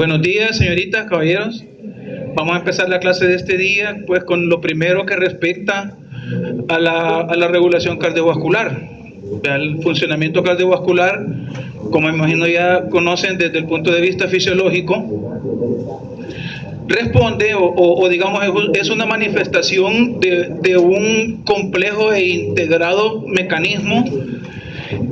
Buenos días, señoritas, caballeros. Vamos a empezar la clase de este día, pues, con lo primero que respecta a la regulación cardiovascular. El funcionamiento cardiovascular, como imagino ya conocen desde el punto de vista fisiológico, responde o digamos es una manifestación de un complejo e integrado mecanismo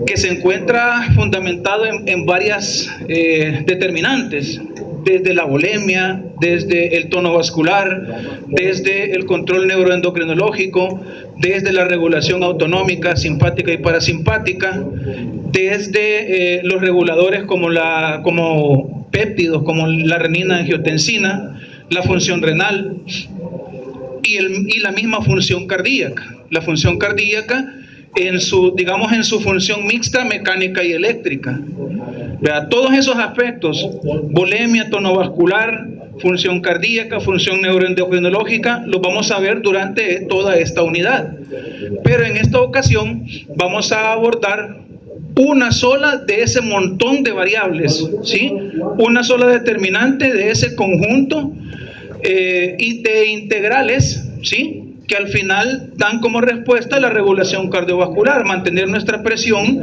que se encuentra fundamentado en varias determinantes, desde la volemia, desde el tono vascular, desde el control neuroendocrinológico, desde la regulación autonómica, simpática y parasimpática, desde los reguladores como péptidos, como la renina, angiotensina, la función renal y la misma función cardíaca. La función cardíaca en su función mixta, mecánica y eléctrica. Vea, todos esos aspectos, volemia, tono vascular, función cardíaca, función neuroendocrinológica, los vamos a ver durante toda esta unidad. Pero en esta ocasión vamos a abordar una sola de ese montón de variables, ¿sí? Una sola determinante de ese conjunto y de integrales, ¿sí?, que al final dan como respuesta la regulación cardiovascular, mantener nuestra presión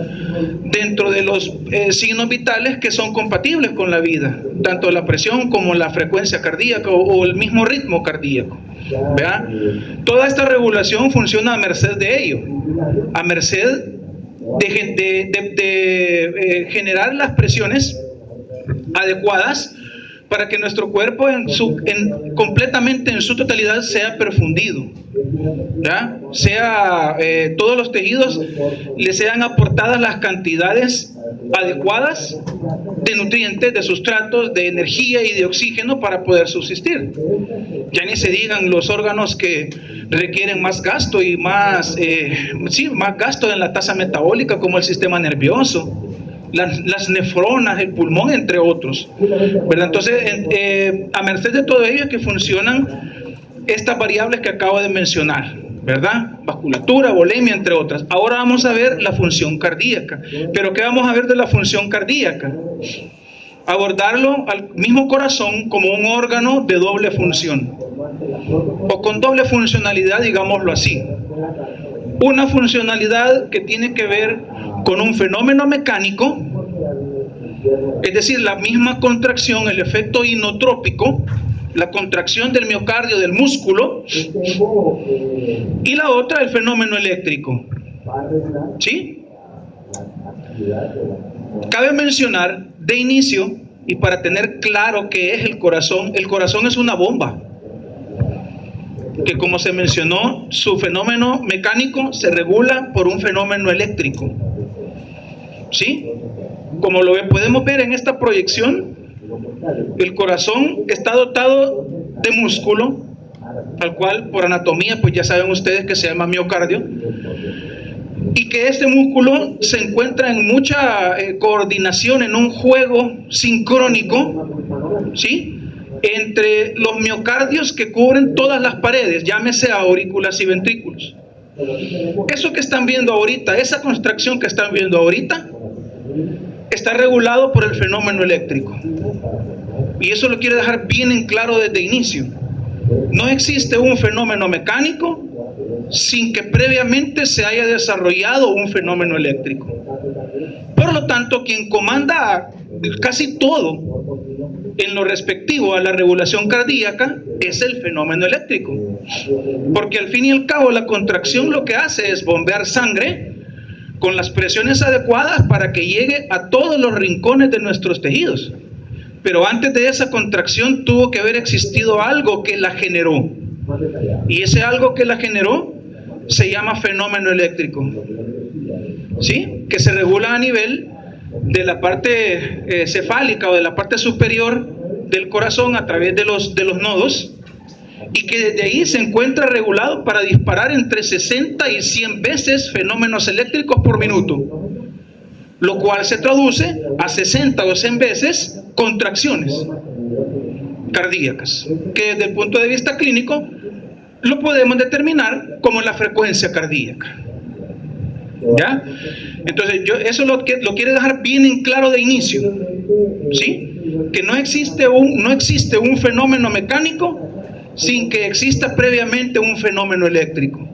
dentro de los signos vitales que son compatibles con la vida, tanto la presión como la frecuencia cardíaca o el mismo ritmo cardíaco. ¿Vea? Toda esta regulación funciona a merced de ello, a merced de generar las presiones adecuadas para que nuestro cuerpo completamente en su totalidad sea perfundido, ¿ya? Todos los tejidos le sean aportadas las cantidades adecuadas de nutrientes, de sustratos, de energía y de oxígeno para poder subsistir. Ya ni se digan los órganos que requieren más gasto y más gasto en la tasa metabólica, como el sistema nervioso, las nefronas, el pulmón, entre otros, ¿verdad? Entonces, a merced de todo ello es que funcionan estas variables que acabo de mencionar, ¿verdad? Vasculatura, volemia, entre otras. Ahora vamos a ver la función cardíaca. ¿Pero qué vamos a ver de la función cardíaca? Abordarlo al mismo corazón como un órgano de doble función, o con doble funcionalidad, digámoslo así. Una funcionalidad que tiene que ver con un fenómeno mecánico, es decir, la misma contracción, el efecto inotrópico, la contracción del miocardio, del músculo, y la otra, el fenómeno eléctrico. ¿Sí? Cabe mencionar de inicio, y para tener claro qué es el corazón es una bomba, que, como se mencionó, su fenómeno mecánico se regula por un fenómeno eléctrico. ¿Sí? Como podemos ver en esta proyección, el corazón está dotado de músculo, al cual por anatomía pues ya saben ustedes que se llama miocardio, y que este músculo se encuentra en mucha coordinación, en un juego sincrónico, ¿sí?, entre los miocardios que cubren todas las paredes, llámese aurículas y ventrículos. Eso que están viendo ahorita, esa contracción que están viendo ahorita, está regulado por el fenómeno eléctrico. Y eso lo quiero dejar bien en claro desde inicio. No existe un fenómeno mecánico sin que previamente se haya desarrollado un fenómeno eléctrico. Por lo tanto, quien comanda casi todo en lo respectivo a la regulación cardíaca es el fenómeno eléctrico, porque al fin y al cabo la contracción lo que hace es bombear sangre con las presiones adecuadas para que llegue a todos los rincones de nuestros tejidos. Pero antes de esa contracción tuvo que haber existido algo que la generó, y ese algo que la generó se llama fenómeno eléctrico, ¿sí?, que se regula a nivel de la parte cefálica o de la parte superior del corazón a través de los nodos, y que desde ahí se encuentra regulado para disparar entre 60 y 100 veces fenómenos eléctricos por minuto, lo cual se traduce a 60 o 100 veces contracciones cardíacas, que desde el punto de vista clínico lo podemos determinar como la frecuencia cardíaca. ¿Ya? Entonces, eso lo quiero dejar bien en claro de inicio, ¿sí? que no existe un fenómeno mecánico sin que exista previamente un fenómeno eléctrico.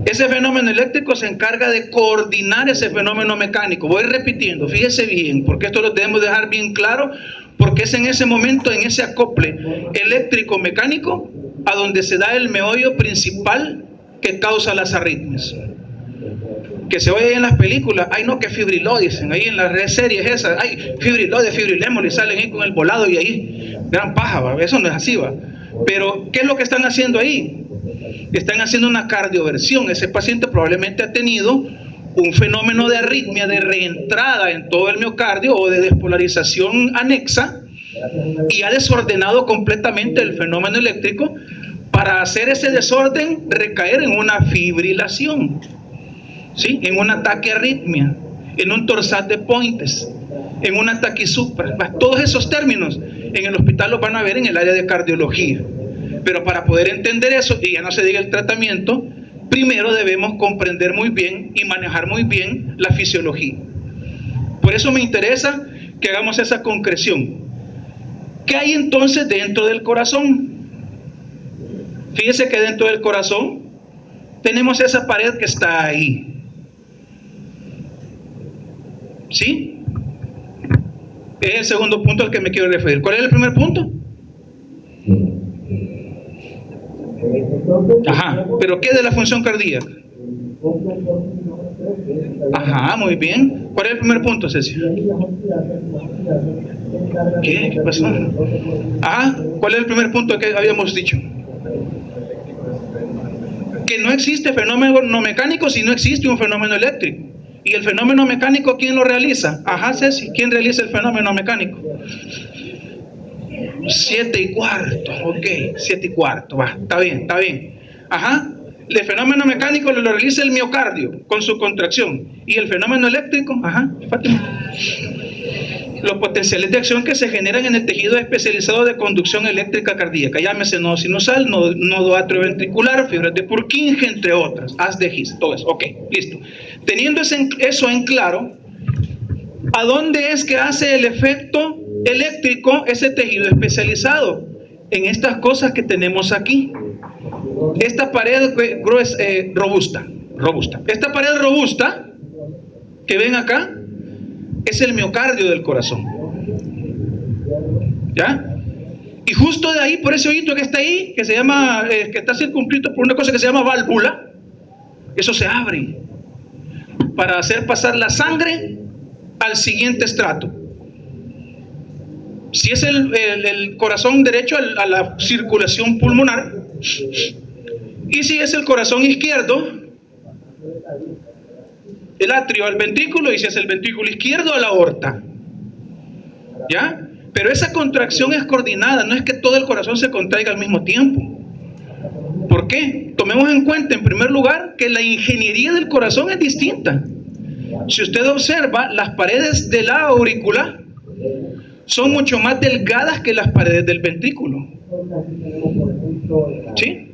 Ese fenómeno eléctrico se encarga de coordinar ese fenómeno mecánico. Voy repitiendo, fíjese bien, porque esto lo debemos dejar bien claro, porque es en ese momento, en ese acople eléctrico-mecánico, a donde se da el meollo principal que causa las arritmias. Que se oye en las películas, ay no, que fibriló, dicen, ahí en las series esas, ay, fibriló, de fibrilémosle, y salen ahí con el volado y ahí, gran paja, ¿va? Eso no es así, ¿va? Pero, ¿qué es lo que están haciendo ahí? Están haciendo una cardioversión. Ese paciente probablemente ha tenido un fenómeno de arritmia, de reentrada en todo el miocardio o de despolarización anexa, y ha desordenado completamente el fenómeno eléctrico para hacer ese desorden recaer en una fibrilación, ¿sí? En una taquiarritmia, en un torsat de Pointes, en una taquisupra. Todos esos términos en el hospital los van a ver en el área de cardiología. Pero para poder entender eso, y ya no se diga el tratamiento, primero debemos comprender muy bien y manejar muy bien la fisiología. Por eso me interesa que hagamos esa concreción. ¿Qué hay entonces dentro del corazón? Fíjese que dentro del corazón tenemos esa pared que está ahí. ¿Sí? Es el segundo punto al que me quiero referir. ¿Cuál es el primer punto? Ajá, pero ¿qué de la función cardíaca? Ajá, muy bien. ¿Cuál es el primer punto, Ceci? ¿Qué pasó? Ajá, ¿cuál es el primer punto que habíamos dicho? Que no existe fenómeno mecánico si no existe un fenómeno eléctrico. ¿Y el fenómeno mecánico quién lo realiza? Ajá, Ceci, ¿quién realiza el fenómeno mecánico? 7:15, ok, 7:15, va, está bien, está bien. Ajá, el fenómeno mecánico lo realiza el miocardio con su contracción. Y el fenómeno eléctrico, ajá, Fátima, los potenciales de acción que se generan en el tejido especializado de conducción eléctrica cardíaca, llámese nodo sinusal, nodo atrioventricular, fibras de Purkinje, entre otras, haz de His, todo eso, ok, listo. Teniendo eso en claro, ¿a dónde es que hace el efecto eléctrico ese tejido especializado? En estas cosas que tenemos aquí. Esta pared robusta. Esta pared robusta que ven acá es el miocardio del corazón. ¿Ya? Y justo de ahí, por ese hoyito que está ahí, que se llama, que está circunscrito por una cosa que se llama válvula, eso se abre para hacer pasar la sangre al siguiente estrato. Si es el corazón derecho, a la circulación pulmonar, y si es el corazón izquierdo, el atrio al ventrículo, y si es el ventrículo izquierdo, a la aorta. ¿Ya? Pero esa contracción es coordinada, no es que todo el corazón se contraiga al mismo tiempo. ¿Por qué? Tomemos en cuenta, en primer lugar, que la ingeniería del corazón es distinta. Si usted observa, las paredes de la aurícula son mucho más delgadas que las paredes del ventrículo. ¿Sí?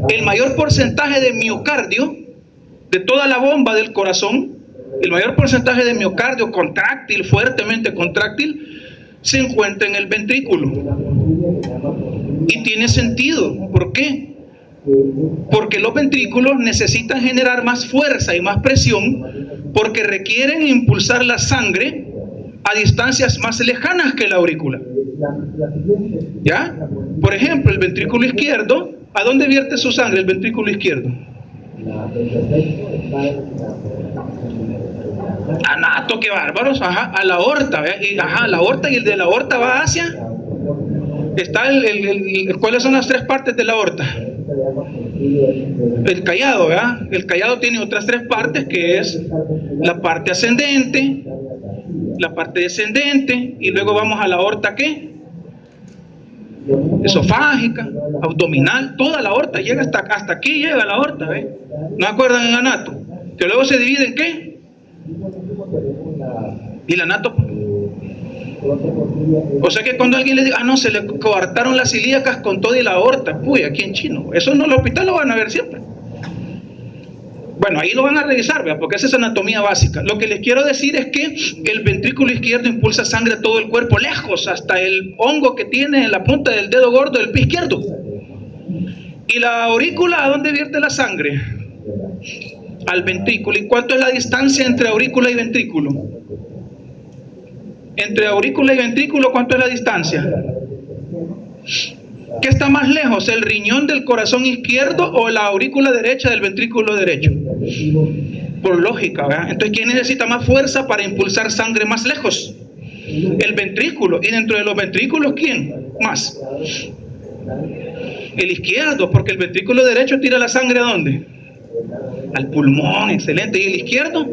El mayor porcentaje de miocardio de toda la bomba del corazón, el mayor porcentaje de miocardio contráctil, fuertemente contráctil, se encuentra en el ventrículo. Y tiene sentido. ¿Por qué? Porque los ventrículos necesitan generar más fuerza y más presión, porque requieren impulsar la sangre a distancias más lejanas que la aurícula. ¿Ya? Por ejemplo, el ventrículo izquierdo, ¿a dónde vierte su sangre el ventrículo izquierdo? Anato, qué bárbaros. Ajá, a la aorta, y, ajá, la aorta, y el de la aorta va hacia, está ¿cuáles son las tres partes de la aorta? El callado, ¿verdad? El callado tiene otras tres partes, que es la parte ascendente, la parte descendente, y luego vamos a la aorta, ¿qué? Esofágica, abdominal, toda la aorta llega hasta aquí, llega la aorta, ¿ves? ¿No acuerdan en anato? Que luego se divide en ¿qué? Y la anato. O sea que cuando alguien le diga, no, se le coartaron las ilíacas con todo y la aorta, uy, aquí en chino, eso no, en el hospital lo van a ver siempre. Bueno, ahí lo van a revisar, ¿verdad? Porque esa es anatomía básica. Lo que les quiero decir es que el ventrículo izquierdo impulsa sangre a todo el cuerpo, lejos, hasta el hongo que tiene en la punta del dedo gordo del pie izquierdo. ¿Y la aurícula a dónde vierte la sangre? Al ventrículo. ¿Y cuánto es la distancia entre aurícula y ventrículo? Entre aurícula y ventrículo, ¿cuánto es la distancia? ¿Qué está más lejos, el riñón del corazón izquierdo o la aurícula derecha del ventrículo derecho? Por lógica, ¿verdad? Entonces, ¿quién necesita más fuerza para impulsar sangre más lejos? El ventrículo. ¿Y dentro de los ventrículos quién más? El izquierdo, porque el ventrículo derecho tira la sangre ¿a dónde? Al pulmón, excelente. ¿Y el izquierdo?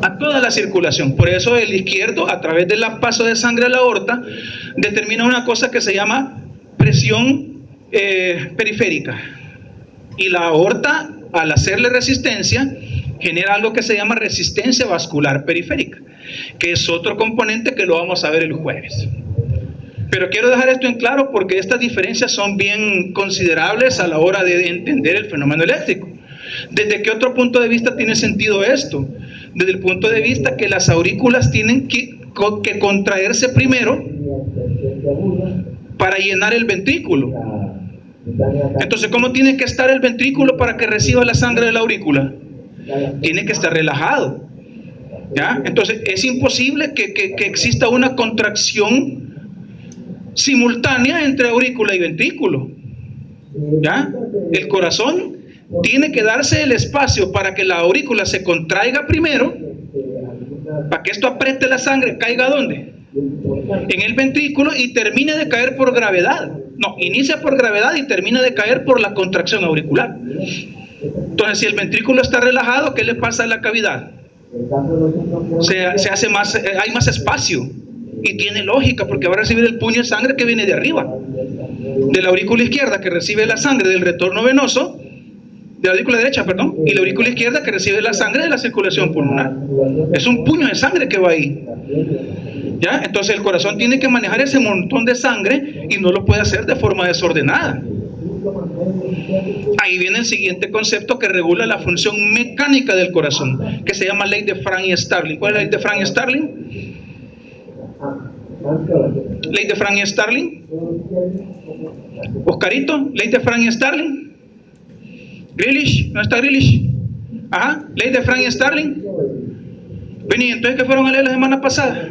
A toda la circulación. Por eso el izquierdo, a través del paso de sangre a la aorta, determina una cosa que se llama presión periférica. Y la aorta, al hacerle resistencia, genera algo que se llama resistencia vascular periférica, que es otro componente que lo vamos a ver el jueves. Pero quiero dejar esto en claro porque estas diferencias son bien considerables a la hora de entender el fenómeno eléctrico. ¿Desde qué otro punto de vista tiene sentido esto? Desde el punto de vista que las aurículas tienen que contraerse primero para llenar el ventrículo. Entonces, ¿cómo tiene que estar el ventrículo para que reciba la sangre de la aurícula? Tiene que estar relajado, ¿ya? Entonces, es imposible que exista una contracción simultánea entre aurícula y ventrículo, ¿ya? El corazón tiene que darse el espacio para que la aurícula se contraiga primero, para que esto apriete la sangre, caiga ¿dónde? En el ventrículo y termine de caer por gravedad. No, inicia por gravedad y termina de caer por la contracción auricular. Entonces, si el ventrículo está relajado, ¿qué le pasa a la cavidad? Se hace más, hay más espacio. Y tiene lógica, porque va a recibir el puño de sangre que viene de arriba, de la aurícula izquierda, que recibe la sangre del retorno venoso, de la aurícula derecha, perdón, y la aurícula izquierda que recibe la sangre de la circulación pulmonar. Es un puño de sangre que va ahí, ¿ya? Entonces el corazón tiene que manejar ese montón de sangre y no lo puede hacer de forma desordenada. Ahí viene el siguiente concepto que regula la función mecánica del corazón, que se llama ley de Frank y Starling. ¿Cuál es la ley de Frank y Starling? Ley de Frank y Starling. Oscarito, ley de Frank y Starling. Grealish, ¿no está Grealish? Ajá, ley de Frank y Starling. Vení, entonces, ¿qué fueron a leer la semana pasada?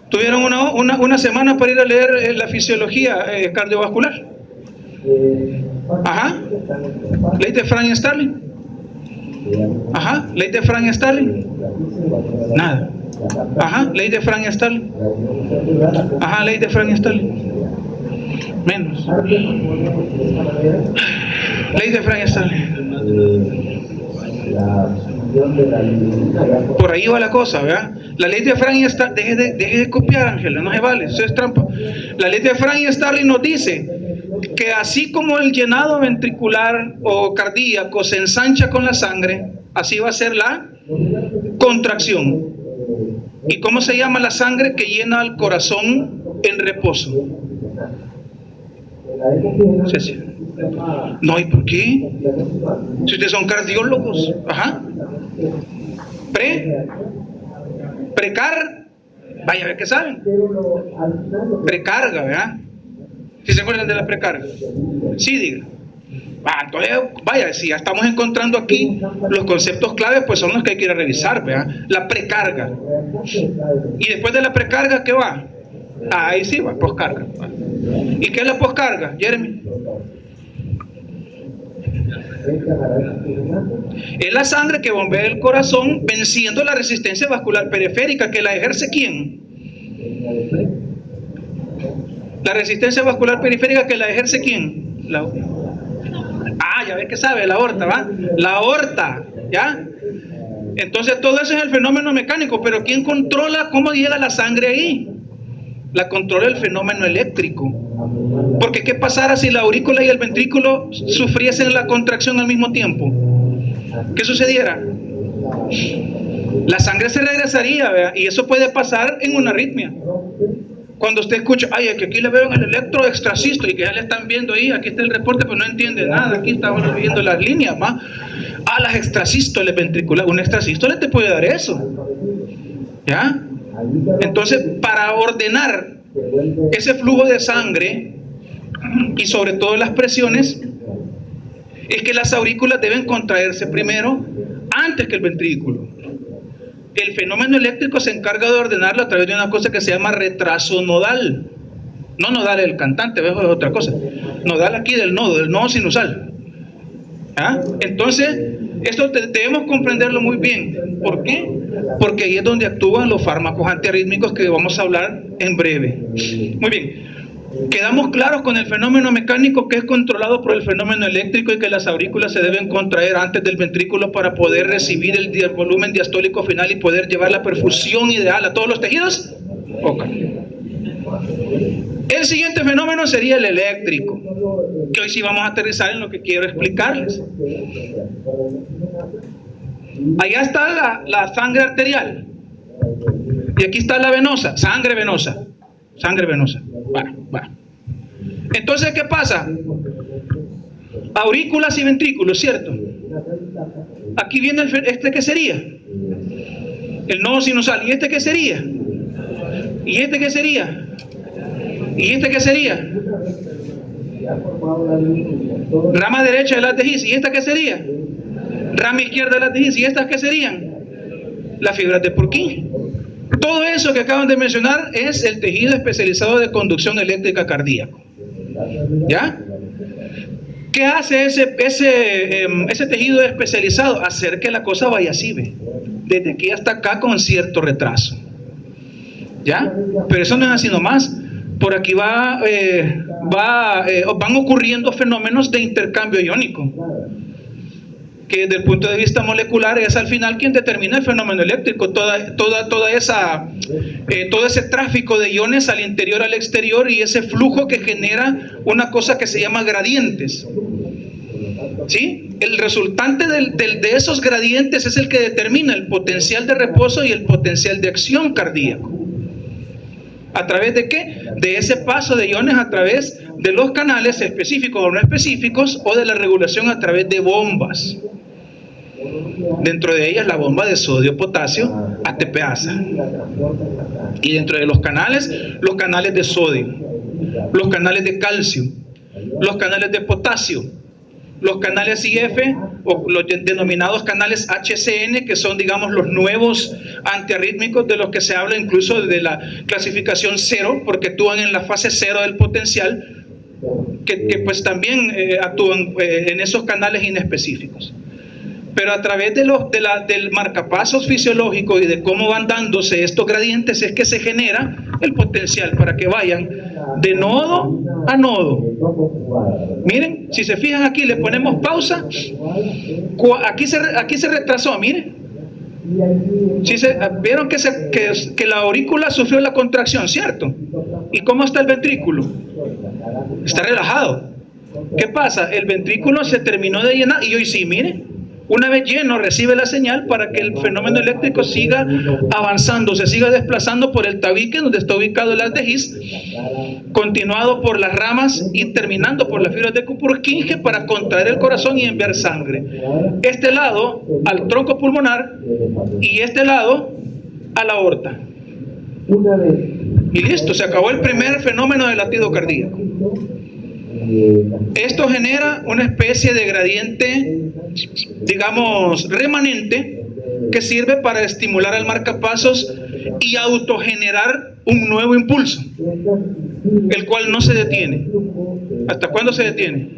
Tuvieron una semana para ir a leer la fisiología cardiovascular. Ajá, ley de Frank y Starling. Ajá, ley de Frank y Starling. Nada. Ajá, ley de Frank y Starling. Ajá, ley de Frank y Starling. Menos. Ley de Frank y Starling. Por ahí va la cosa, ¿verdad? La ley de Frank y Starling, deje de copiar, Ángela, no se vale, eso es trampa. La ley de Frank y Starling nos dice que así como el llenado ventricular o cardíaco se ensancha con la sangre, así va a ser la contracción. ¿Y cómo se llama la sangre que llena al corazón en reposo? Sí. No, ¿y por qué? Si ustedes son cardiólogos, ajá. Vaya a ver qué saben. Precarga, ¿verdad? ¿Sí se acuerdan de la precarga? Sí, diga. Entonces, vaya, si ya estamos encontrando aquí los conceptos claves, pues son los que hay que ir a revisar, ¿verdad? La precarga. Y después de la precarga, ¿qué va? Ahí sí va, poscarga. ¿Y qué es la poscarga, Jeremy? Es la sangre que bombea el corazón venciendo la resistencia vascular periférica, que la ejerce ¿quién? La resistencia vascular periférica que la ejerce ¿quién? Ya ves que sabe, la aorta, ¿va? La aorta, ¿ya? Entonces todo eso es el fenómeno mecánico, pero ¿quién controla cómo llega la sangre ahí? La controla el fenómeno eléctrico. Porque ¿qué pasara si la aurícula y el ventrículo sufriesen la contracción al mismo tiempo? ¿Qué sucediera? La sangre se regresaría, ¿verdad? Y eso puede pasar en una arritmia. Cuando usted escucha, que aquí le veo en el electroextrasístole y que ya le están viendo ahí, aquí está el reporte, pero no entiende nada, aquí estamos viendo las líneas, ¿va? las extrasístoles ventriculares. Una extrasístole te puede dar eso. ¿Ya? Entonces, para ordenar ese flujo de sangre y sobre todo las presiones, es que las aurículas deben contraerse primero antes que el ventrículo. El fenómeno eléctrico se encarga de ordenarlo a través de una cosa que se llama retraso nodal. No nodal el cantante, ¿ves? Es otra cosa. Nodal aquí del nodo sinusal. ¿Ah? Entonces, esto debemos comprenderlo muy bien. ¿Por qué? Porque ahí es donde actúan los fármacos antiarrítmicos que vamos a hablar en breve. Muy bien. Quedamos claros con el fenómeno mecánico, que es controlado por el fenómeno eléctrico, y que las aurículas se deben contraer antes del ventrículo para poder recibir el volumen diastólico final y poder llevar la perfusión ideal a todos los tejidos. Okay. El siguiente fenómeno sería el eléctrico, que hoy sí vamos a aterrizar en lo que quiero explicarles. Allá está la sangre arterial y aquí está la venosa, sangre venosa. Bueno. Entonces, ¿qué pasa? Aurículas y ventrículos, ¿cierto? Aquí viene este, ¿qué sería? El nodo sinusal. ¿Y este qué sería? ¿Y este qué sería? ¿Y este qué sería? Rama derecha de la tejiz. ¿Y esta qué sería? Rama izquierda de la tejiz. ¿Y estas qué serían? Las fibras de Purkinje. Todo eso que acaban de mencionar es el tejido especializado de conducción eléctrica cardíaco. ¿Ya? ¿Qué hace ese tejido especializado? Hacer que la cosa vaya así, ¿ve? Desde aquí hasta acá con cierto retraso. ¿Ya? Pero eso no es así nomás. Por aquí van ocurriendo fenómenos de intercambio iónico, que desde el punto de vista molecular es al final quien determina el fenómeno eléctrico. Todo ese tráfico de iones al interior, al exterior, y ese flujo que genera una cosa que se llama gradientes. ¿Sí? El resultante de esos gradientes es el que determina el potencial de reposo y el potencial de acción cardíaco. ¿A través de qué? De ese paso de iones a través de los canales específicos o no específicos, o de la regulación a través de bombas. Dentro de ellas la bomba de sodio-potasio ATPasa. Y dentro de los canales de sodio, los canales de calcio, los canales de potasio, los canales IF, o los denominados canales HCN, que son, digamos, los nuevos antiarrítmicos de los que se habla incluso de la clasificación 0, porque actúan en la fase 0 del potencial, que pues también actúan en esos canales inespecíficos. Pero a través del marcapasos fisiológico y de cómo van dándose estos gradientes es que se genera el potencial para que vayan de nodo a nodo. Miren, si se fijan aquí, le ponemos pausa. Aquí se retrasó, miren. Vieron que la aurícula sufrió la contracción, ¿cierto? ¿Y cómo está el ventrículo? Está relajado. ¿Qué pasa? El ventrículo se terminó de llenar y hoy sí, miren. Una vez lleno, recibe la señal para que el fenómeno eléctrico siga avanzando, se siga desplazando por el tabique donde está ubicado el aldehiz, continuado por las ramas y terminando por las fibras de Purkinje para contraer el corazón y enviar sangre. Este lado al tronco pulmonar y este lado a la aorta. Y listo, se acabó el primer fenómeno del latido cardíaco. Esto genera una especie de gradiente, digamos, remanente, que sirve para estimular al marcapasos y autogenerar un nuevo impulso, el cual no se detiene. ¿Hasta cuándo se detiene?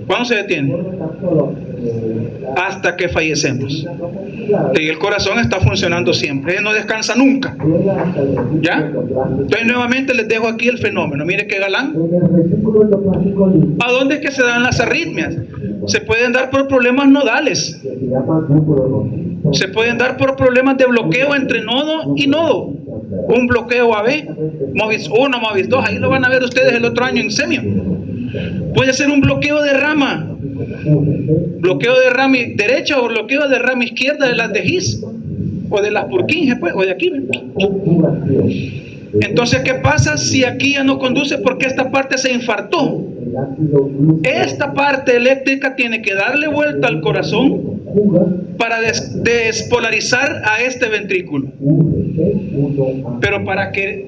¿Cuándo se detiene? Hasta que fallecemos. Y el corazón está funcionando siempre, no descansa nunca. ¿Ya? Entonces nuevamente les dejo aquí el fenómeno. Mire qué galán. ¿A dónde es que se dan las arritmias? Se pueden dar por problemas nodales. Se pueden dar por problemas de bloqueo entre nodo y nodo. Un bloqueo AB, MOVIS 1, MOVIS 2, ahí lo van a ver ustedes el otro año en semio. Puede ser un bloqueo de rama derecha o bloqueo de rama izquierda de las tejiz o de las Purkinje, pues, o de aquí. Entonces, ¿qué pasa si aquí ya no conduce porque esta parte se infartó? esta parte eléctrica tiene que darle vuelta al corazón para despolarizar a este ventrículo. Pero para que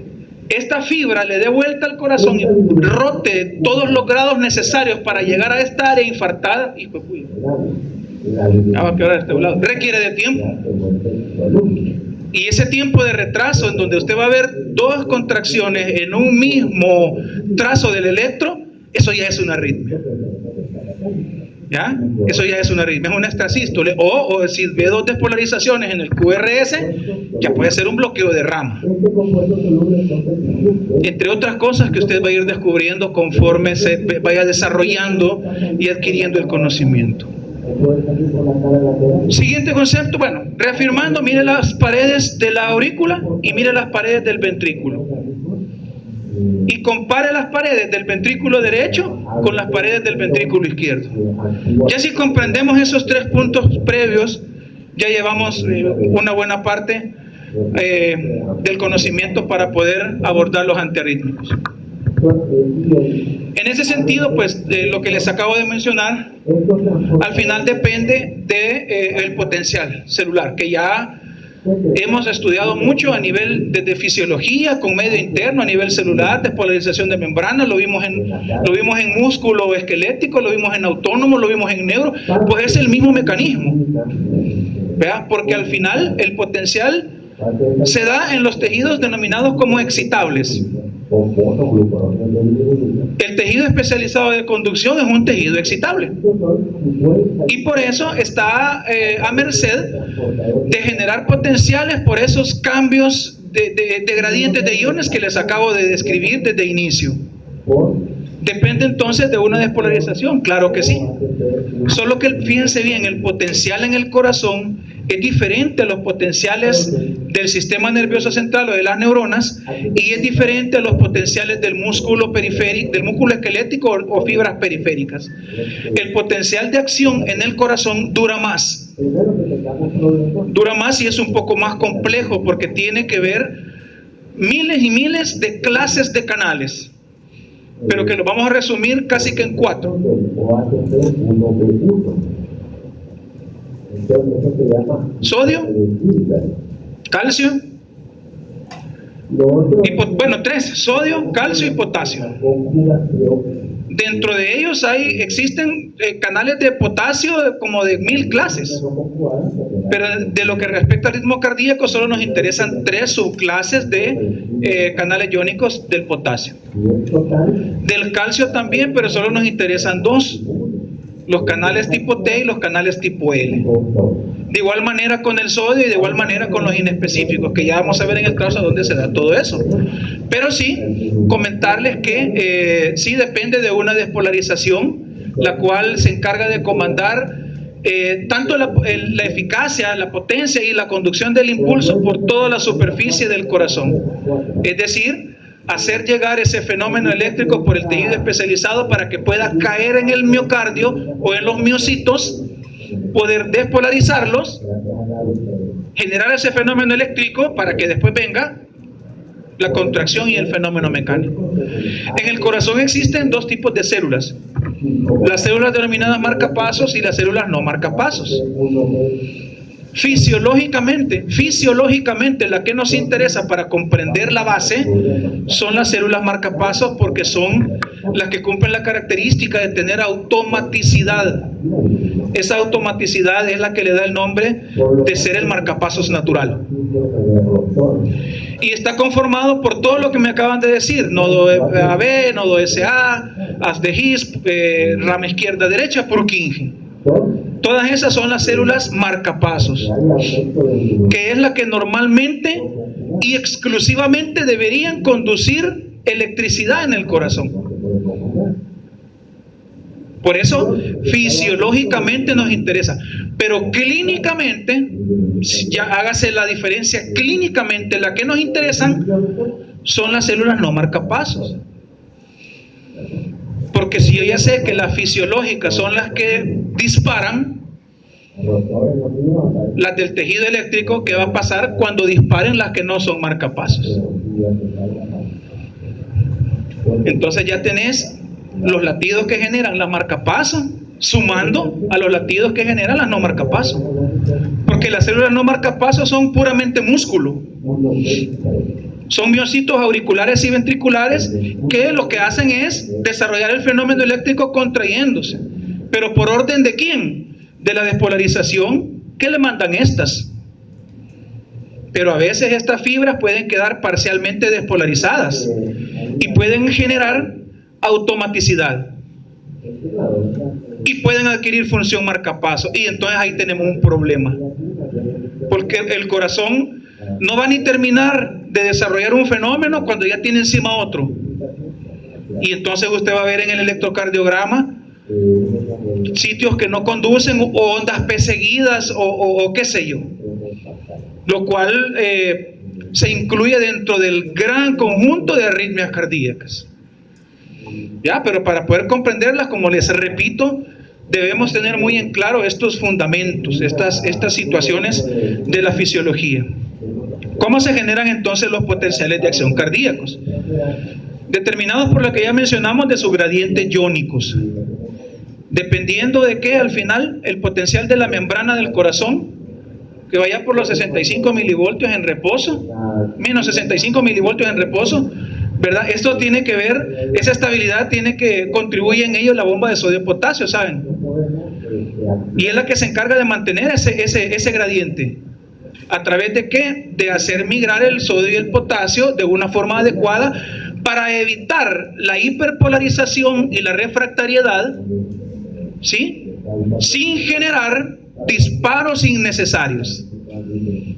esta fibra le dé vuelta al corazón y rote todos los grados necesarios para llegar a esta área infartada, requiere de tiempo. Y ese tiempo de retraso en donde usted va a ver dos contracciones en un mismo trazo del electro, eso ya es una arritmia. ¿Ya? Eso ya es una arritmia, es una extrasístole. O si ve dos despolarizaciones en el QRS, ya puede ser un bloqueo de rama. Entre otras cosas que usted va a ir descubriendo conforme se vaya desarrollando y adquiriendo el conocimiento. Siguiente concepto, bueno, reafirmando, mire las paredes de la aurícula y mire las paredes del ventrículo. Y compare las paredes del ventrículo derecho con las paredes del ventrículo izquierdo. Ya si comprendemos esos tres puntos previos, ya llevamos una buena parte del conocimiento para poder abordar los antiarrítmicos. En ese sentido, pues lo que les acabo de mencionar, al final depende del potencial celular, que ya hemos estudiado mucho a nivel de fisiología, con medio interno, a nivel celular, despolarización de membrana, lo vimos en músculo esquelético, lo vimos en autónomo, lo vimos en neuro, pues es el mismo mecanismo. ¿Vea? Porque al final el potencial se da en los tejidos denominados como excitables. El tejido especializado de conducción es un tejido excitable y por eso está a merced de generar potenciales por esos cambios de gradientes de iones que les acabo de describir desde inicio. ¿Depende entonces de una despolarización? Claro que sí. Solo que fíjense bien, el potencial en el corazón es diferente a los potenciales del sistema nervioso central o de las neuronas, y es diferente a los potenciales del músculo periférico, del músculo esquelético o fibras periféricas. El potencial de acción en el corazón dura más. Dura más y es un poco más complejo porque tiene que ver miles y miles de clases de canales, pero que lo vamos a resumir casi que en 4. Sodio, calcio, bueno, 3, sodio, calcio y potasio. Dentro de ellos existen canales de potasio como de 1000 clases, pero de lo que respecta al ritmo cardíaco solo nos interesan 3 subclases de canales iónicos del potasio. Del calcio también, pero solo nos interesan 2, los canales tipo T y los canales tipo L. De igual manera con el sodio y de igual manera con los inespecíficos, que ya vamos a ver en el caso donde se da todo eso. Pero sí, comentarles que sí depende de una despolarización, la cual se encarga de comandar tanto la eficacia, la potencia y la conducción del impulso por toda la superficie del corazón. Es decir, hacer llegar ese fenómeno eléctrico por el tejido especializado para que pueda caer en el miocardio o en los miocitos, poder despolarizarlos, generar ese fenómeno eléctrico para que después venga la contracción y el fenómeno mecánico. En el corazón existen 2 tipos de células: las células denominadas marcapasos y las células no marcapasos. Fisiológicamente, la que nos interesa para comprender la base son las células marcapasos, porque son las que cumplen la característica de tener automaticidad. Esa automaticidad es la que le da el nombre de ser el marcapasos natural. Y está conformado por todo lo que me acaban de decir: nodo AB, nodo SA, haz de His, rama izquierda, derecha, Purkinje. Todas esas son las células marcapasos, que es la que normalmente y exclusivamente deberían conducir electricidad en el corazón. Por eso fisiológicamente nos interesa, pero clínicamente, ya hágase la diferencia, clínicamente la que nos interesan son las células no marcapasos. Porque si yo ya sé que las fisiológicas son las que disparan, las del tejido eléctrico, ¿qué va a pasar cuando disparen las que no son marcapasos? Entonces ya tenés los latidos que generan las marcapasos, sumando a los latidos que generan las no marcapasos. Porque las células no marcapasos son puramente músculo. Son miocitos auriculares y ventriculares que lo que hacen es desarrollar el fenómeno eléctrico contrayéndose. ¿Pero por orden de quién? De la despolarización que le mandan estas. Pero a veces estas fibras pueden quedar parcialmente despolarizadas y pueden generar automaticidad y pueden adquirir función marcapaso, y entonces ahí tenemos un problema, porque el corazón no va ni terminar de desarrollar un fenómeno cuando ya tiene encima otro, y entonces usted va a ver en el electrocardiograma sitios que no conducen, o ondas P seguidas, o qué sé yo, lo cual se incluye dentro del gran conjunto de arritmias cardíacas. Ya, pero para poder comprenderlas, como les repito, debemos tener muy en claro estos fundamentos, estas situaciones de la fisiología. ¿Cómo se generan entonces los potenciales de acción cardíacos? Determinados por lo que ya mencionamos de sus gradientes iónicos. Dependiendo de que al final el potencial de la membrana del corazón, que vaya por los 65 milivoltios en reposo, menos 65 milivoltios en reposo, ¿verdad? Esto tiene que ver, esa estabilidad tiene que contribuir en ello la bomba de sodio-potasio, ¿saben? Y es la que se encarga de mantener ese gradiente. ¿A través de qué? De hacer migrar el sodio y el potasio de una forma adecuada para evitar la hiperpolarización y la refractariedad, ¿sí? Sin generar disparos innecesarios.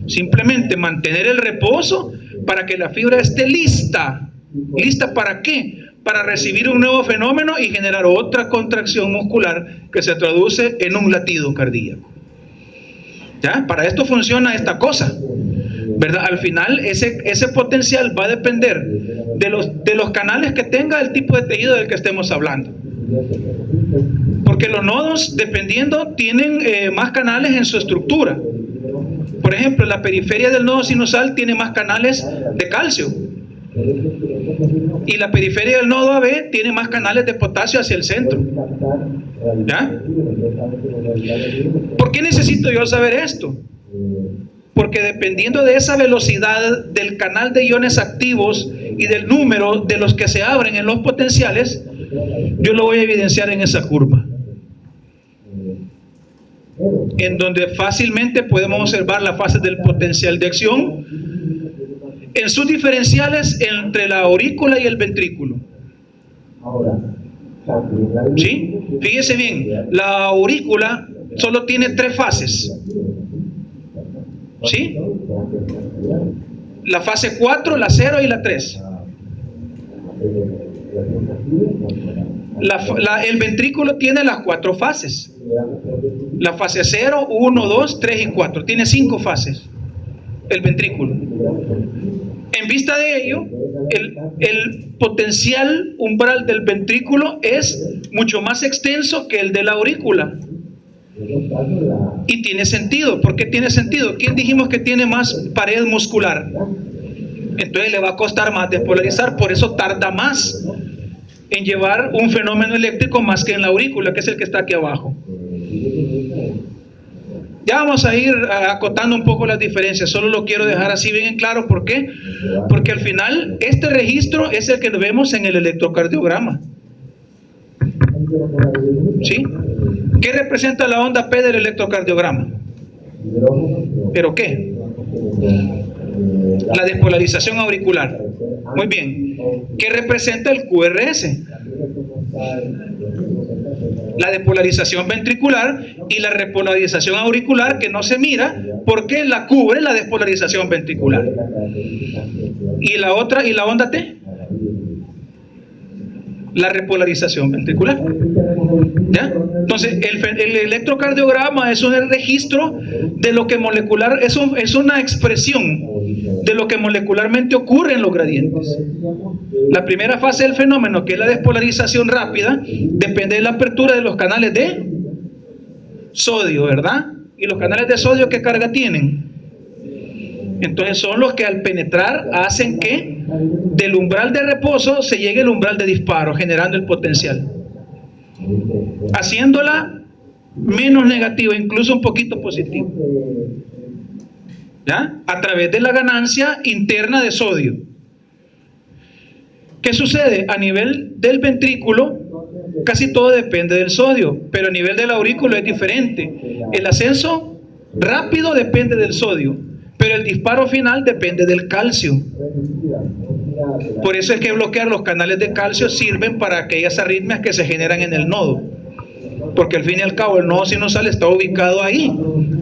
Simplemente mantener el reposo para que la fibra esté lista. ¿Lista para qué? Para recibir un nuevo fenómeno y generar otra contracción muscular que se traduce en un latido cardíaco. ¿Ya? Para esto funciona esta cosa, ¿verdad? Al final ese potencial va a depender de los canales que tenga el tipo de tejido del que estemos hablando. Porque los nodos, dependiendo, tienen más canales en su estructura. Por ejemplo, la periferia del nodo sinusal tiene más canales de calcio. Y la periferia del nodo AB tiene más canales de potasio hacia el centro. ¿Ya? ¿Por qué necesito yo saber esto? Porque dependiendo de esa velocidad del canal de iones activos y del número de los que se abren en los potenciales, yo lo voy a evidenciar en esa curva, en donde fácilmente podemos observar las fases del potencial de acción en sus diferenciales entre la aurícula y el ventrículo. ¿Sí? Fíjese bien, la aurícula solo tiene 3 fases. ¿Sí? La fase 4, la 0 y la 3. El ventrículo tiene las 4 fases. La fase 0, 1, 2, 3 y 4. Tiene 5 fases el ventrículo. En vista de ello, el potencial umbral del ventrículo es mucho más extenso que el de la aurícula. Y tiene sentido. ¿Por qué tiene sentido? ¿Quién dijimos que tiene más pared muscular? Entonces le va a costar más despolarizar, por eso tarda más en llevar un fenómeno eléctrico más que en la aurícula, que es el que está aquí abajo. Ya vamos a ir acotando un poco las diferencias, solo lo quiero dejar así bien en claro. ¿Por qué? Porque al final este registro es el que vemos en el electrocardiograma. ¿Sí? ¿Qué representa la onda P del electrocardiograma? ¿Pero qué? La despolarización auricular. Muy bien. ¿Qué representa el QRS? La despolarización ventricular y la repolarización auricular, que no se mira porque la cubre la despolarización ventricular. ¿Y la otra? ¿Y la onda T? La repolarización ventricular. ¿Ya? Entonces el electrocardiograma es un registro de lo que molecular, es una expresión de lo que molecularmente ocurre en los gradientes. La primera fase del fenómeno, que es la despolarización rápida, depende de la apertura de los canales de sodio, ¿verdad? ¿Y los canales de sodio qué carga tienen? Entonces son los que al penetrar hacen que del umbral de reposo se llegue al umbral de disparo, generando el potencial, haciéndola menos negativa, incluso un poquito positiva, ¿ya? A través de la ganancia interna de sodio. ¿Qué sucede? A nivel del ventrículo casi todo depende del sodio, pero a nivel del aurículo es diferente. El ascenso rápido depende del sodio, pero el disparo final depende del calcio. Por eso es que bloquear los canales de calcio sirven para aquellas arritmias que se generan en el nodo, porque al fin y al cabo el nodo sinusal está ubicado ahí,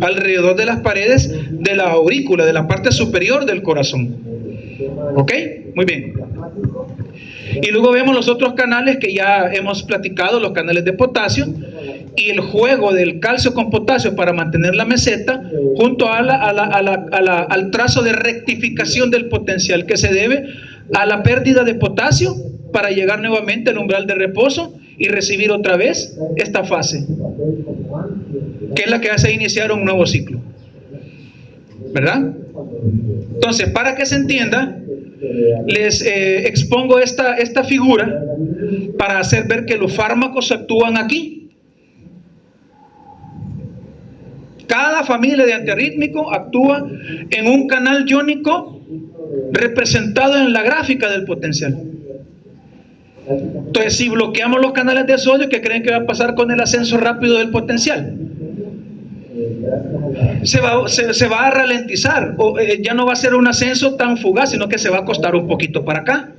alrededor de las paredes de la aurícula, de la parte superior del corazón. ¿Ok? Muy bien. Y luego vemos los otros canales que ya hemos platicado, los canales de potasio, y el juego del calcio con potasio para mantener la meseta, junto al trazo de rectificación del potencial que se debe a la pérdida de potasio para llegar nuevamente al umbral de reposo y recibir otra vez esta fase, que es la que hace iniciar un nuevo ciclo, ¿verdad? Entonces, para que se entienda, les expongo esta figura para hacer ver que los fármacos actúan aquí. Cada familia de antiarrítmico actúa en un canal iónico representado en la gráfica del potencial. Entonces, si bloqueamos los canales de sodio, ¿qué creen que va a pasar con el ascenso rápido del potencial? Se va a ralentizar, ya no va a ser un ascenso tan fugaz, sino que se va a acostar un poquito para acá.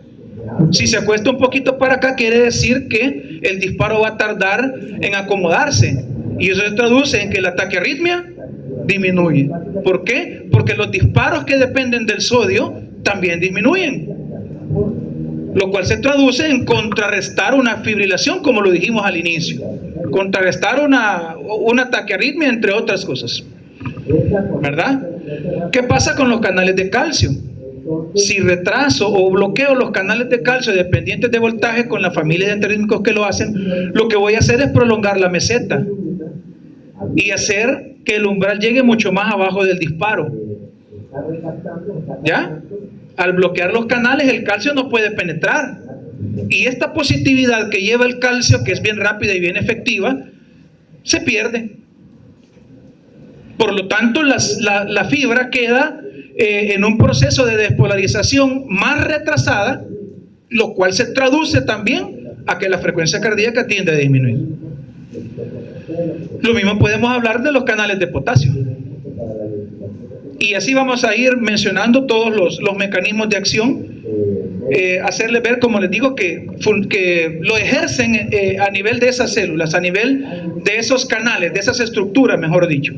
Si se acuesta un poquito para acá, quiere decir que el disparo va a tardar en acomodarse, y eso se traduce en que la taquiarritmia disminuye. ¿Por qué? Porque los disparos que dependen del sodio también disminuyen, lo cual se traduce en contrarrestar una fibrilación, como lo dijimos al inicio, contrarrestar una taquiarritmia, entre otras cosas, ¿verdad? ¿Qué pasa con los canales de calcio? Si retraso o bloqueo los canales de calcio dependientes de voltaje con la familia de antiarrítmicos que lo hacen, lo que voy a hacer es prolongar la meseta y hacer que el umbral llegue mucho más abajo del disparo, ¿ya? Al bloquear los canales, el calcio no puede penetrar, y esta positividad que lleva el calcio, que es bien rápida y bien efectiva, se pierde. Por lo tanto, la fibra queda en un proceso de despolarización más retrasada, lo cual se traduce también a que la frecuencia cardíaca tiende a disminuir. Lo mismo podemos hablar de los canales de potasio. Y así vamos a ir mencionando todos los mecanismos de acción, hacerles ver, como les digo, que lo ejercen a nivel de esas células, a nivel de esos canales, de esas estructuras, mejor dicho.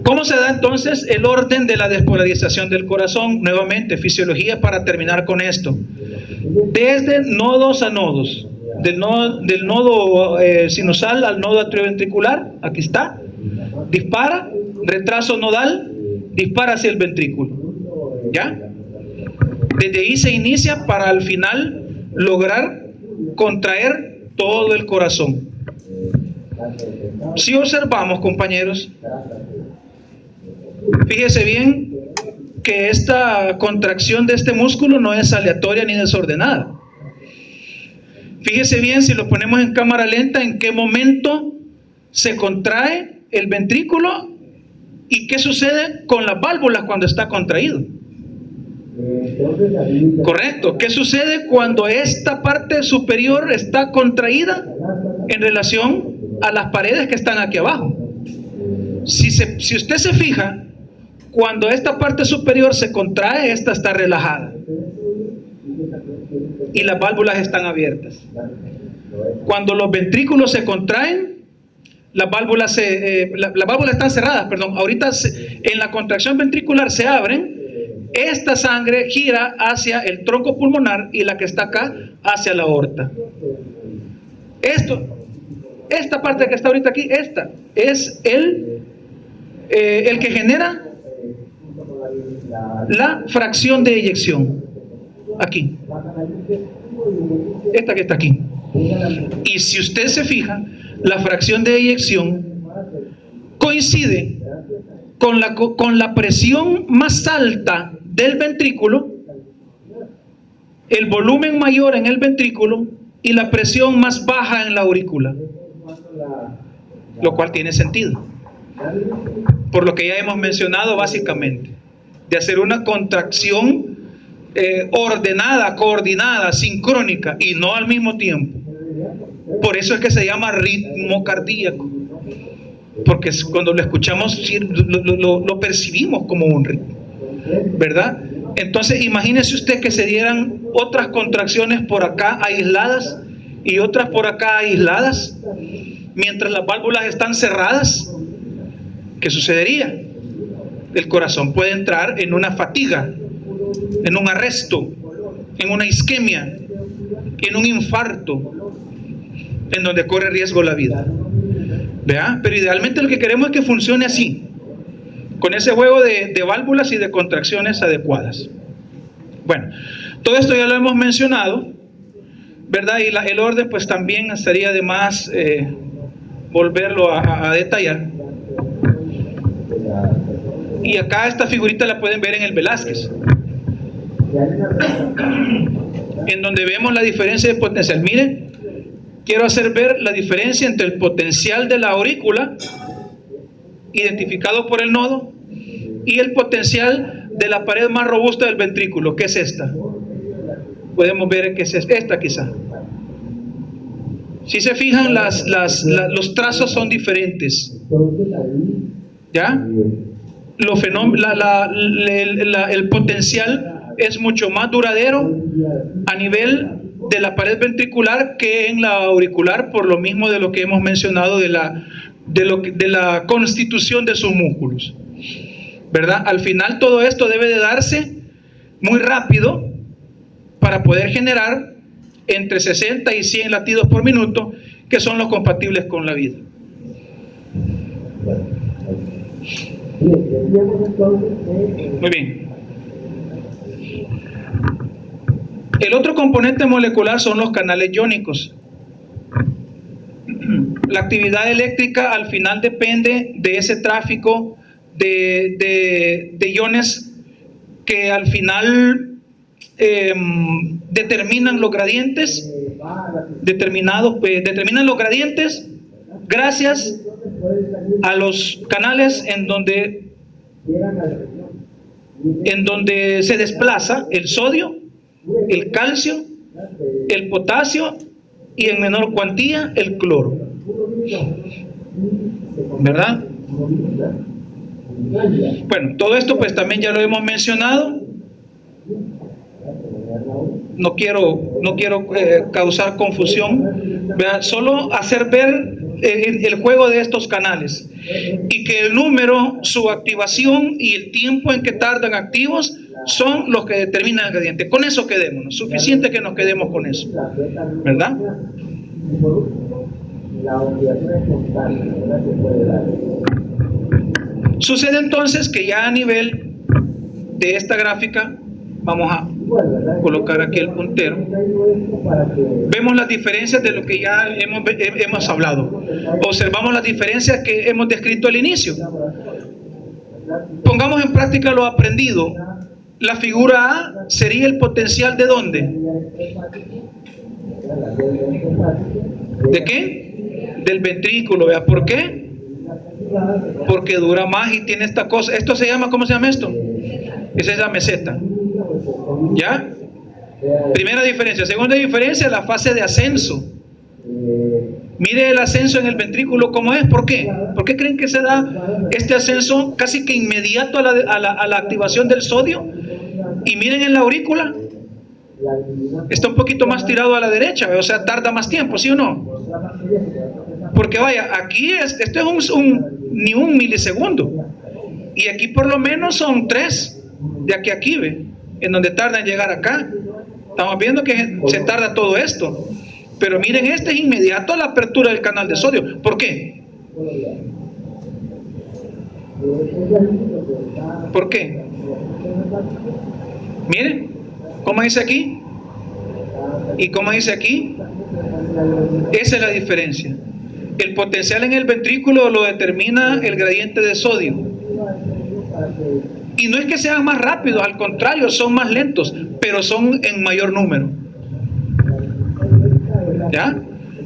¿Cómo se da entonces el orden de la despolarización del corazón? Nuevamente, fisiología para terminar con esto. Desde nodos a nodos, del nodo sinusal al nodo atrioventricular, aquí está, dispara, retraso nodal, dispara hacia el ventrículo, ¿ya? Desde ahí se inicia para al final lograr contraer todo el corazón. Si observamos, compañeros, fíjese bien que esta contracción de este músculo no es aleatoria ni desordenada. Fíjese bien, si lo ponemos en cámara lenta, en qué momento se contrae el ventrículo y qué sucede con las válvulas cuando está contraído. Correcto. ¿Qué sucede cuando esta parte superior está contraída en relación a las paredes que están aquí abajo? Si usted se fija, cuando esta parte superior se contrae, esta está relajada y las válvulas están abiertas. Cuando los ventrículos se contraen, las válvulas están cerradas, perdón. Ahorita en la contracción ventricular se abren. Esta sangre gira hacia el tronco pulmonar y la que está acá hacia la aorta. Esta parte que está ahorita aquí, esta es el que genera la fracción de eyección. Aquí. Esta que está aquí. Y si usted se fija, la fracción de eyección coincide con la presión más alta del ventrículo, el volumen mayor en el ventrículo y la presión más baja en la aurícula, lo cual tiene sentido, por lo que ya hemos mencionado básicamente, de hacer una contracción ordenada, coordinada, sincrónica y no al mismo tiempo. Por eso es que se llama ritmo cardíaco, porque cuando lo escuchamos lo percibimos como un ritmo, ¿verdad? Entonces imagínese usted que se dieran otras contracciones por acá aisladas y otras por acá aisladas mientras las válvulas están cerradas. ¿Qué sucedería? El corazón puede entrar en una fatiga, en un arresto, en una isquemia, en un infarto, en donde corre riesgo la vida. ¿Vea? Pero idealmente lo que queremos es que funcione así, con ese juego de válvulas y de contracciones adecuadas. Bueno, todo esto ya lo hemos mencionado, ¿verdad? Y el orden pues también estaría de más volverlo a detallar. Y acá esta figurita la pueden ver en el Velázquez, en donde vemos la diferencia de potencial. Miren, quiero hacer ver la diferencia entre el potencial de la aurícula, identificado por el nodo, y el potencial de la pared más robusta del ventrículo, que es esta. Podemos ver que es esta quizá. Si se fijan, los trazos son diferentes. ¿Ya? El potencial es mucho más duradero a nivel de la pared ventricular que en la auricular, por lo mismo de lo que hemos mencionado de la constitución de sus músculos, ¿verdad? Al final todo esto debe de darse muy rápido para poder generar entre 60 y 100 latidos por minuto, que son los compatibles con la vida. Muy bien. El otro componente molecular son los canales iónicos. La actividad eléctrica al final depende de ese tráfico de iones que al final determinan los gradientes, determinan los gradientes gracias a los canales en donde se desplaza el sodio, el calcio, el potasio y en menor cuantía el cloro, ¿verdad? Bueno, todo esto pues también ya lo hemos mencionado. No quiero causar confusión, ¿verdad? Solo hacer ver el juego de estos canales y que el número, su activación y el tiempo en que tardan activos son los que determinan el gradiente. Con eso quedémonos, suficiente que nos quedemos con eso, ¿verdad? Sucede entonces que ya a nivel de esta gráfica, vamos a colocar aquí el puntero, vemos las diferencias de lo que ya hemos hablado. Observamos las diferencias que hemos descrito al inicio. Pongamos en práctica lo aprendido. La figura A sería el potencial ¿de dónde? ¿De qué? Del ventrículo. ¿Vea? ¿Por qué? Porque dura más y tiene esta cosa. Esto se llama, ¿cómo se llama esto? Esa es la meseta. ¿Ya? Primera diferencia. Segunda diferencia, la fase de ascenso. Mire el ascenso en el ventrículo cómo es. ¿Por qué? ¿Por qué creen que se da este ascenso casi que inmediato a la activación del sodio? Y miren en la aurícula, está un poquito más tirado a la derecha, o sea, tarda más tiempo, ¿sí o no? Porque vaya, aquí esto es ni un milisegundo, y aquí por lo menos son 3 de aquí a aquí, ¿ve? En donde tarda en llegar acá. Estamos viendo que se tarda todo esto, pero miren, este es inmediato a la apertura del canal de sodio. ¿Por qué? ¿Por qué? Miren, ¿cómo dice aquí? ¿Y cómo dice aquí? Esa es la diferencia. El potencial en el ventrículo lo determina el gradiente de sodio. Y no es que sean más rápidos, al contrario, son más lentos, pero son en mayor número. ¿Ya?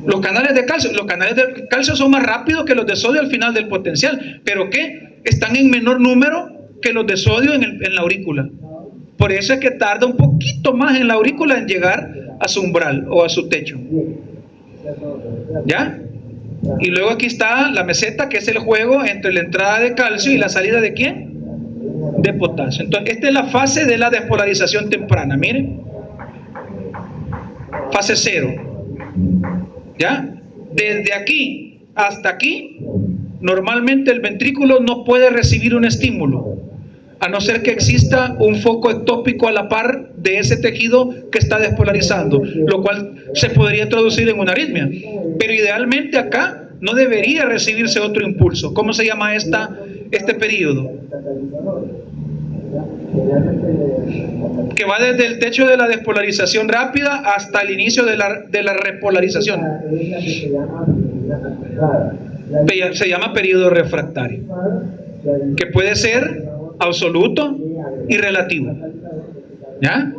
Los canales de calcio son más rápidos que los de sodio al final del potencial, pero ¿qué? Están en menor número que los de sodio en la aurícula. Por eso es que tarda un poquito más en la aurícula en llegar a su umbral o a su techo. ¿Ya? Y luego aquí está la meseta, que es el juego entre la entrada de calcio y la salida de ¿quién? De potasio. Entonces, esta es la fase de la despolarización temprana. Miren. Fase 0. ¿Ya? Desde aquí hasta aquí, normalmente el ventrículo no puede recibir un estímulo, a no ser que exista un foco ectópico a la par de ese tejido que está despolarizando, lo cual se podría traducir en una arritmia. Pero idealmente acá no debería recibirse otro impulso. ¿Cómo se llama este periodo? Que va desde el techo de la despolarización rápida hasta el inicio de la repolarización. Se llama periodo refractario, que puede ser absoluto y relativo. ¿Ya?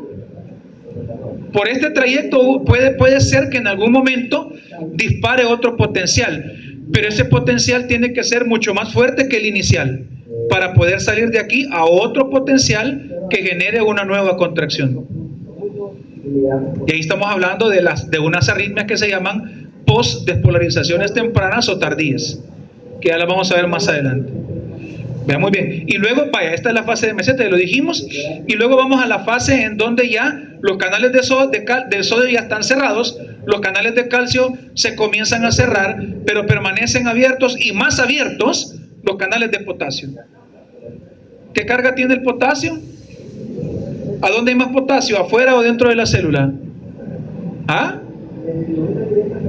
Por este trayecto puede ser que en algún momento dispare otro potencial, pero ese potencial tiene que ser mucho más fuerte que el inicial para poder salir de aquí a otro potencial que genere una nueva contracción. Y ahí estamos hablando de unas arritmias que se llaman post-despolarizaciones tempranas o tardías, que ya las vamos a ver más adelante. Vean muy bien. Y luego, vaya, esta es la fase de meseta, ya lo dijimos. Y luego vamos a la fase en donde ya los canales de sodio ya están cerrados, los canales de calcio se comienzan a cerrar, pero permanecen abiertos, y más abiertos los canales de potasio. ¿Qué carga tiene el potasio? ¿A dónde hay más potasio? ¿Afuera o dentro de la célula? ¿Ah?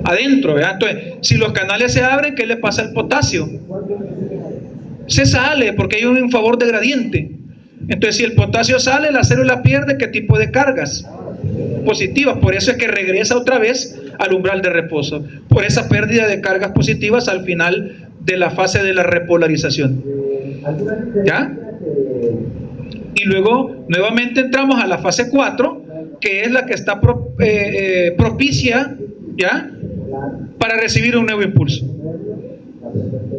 Adentro, ¿verdad? Entonces, si los canales se abren, ¿qué le pasa al potasio? Se sale, porque hay un favor de gradiente. Entonces, si el potasio sale, la célula pierde ¿qué tipo de cargas? Positivas. Por eso es que regresa otra vez al umbral de reposo, por esa pérdida de cargas positivas al final de la fase de la repolarización. ¿Ya? Y luego nuevamente entramos a la fase 4, que es la que está propicia, ¿ya?, para recibir un nuevo impulso.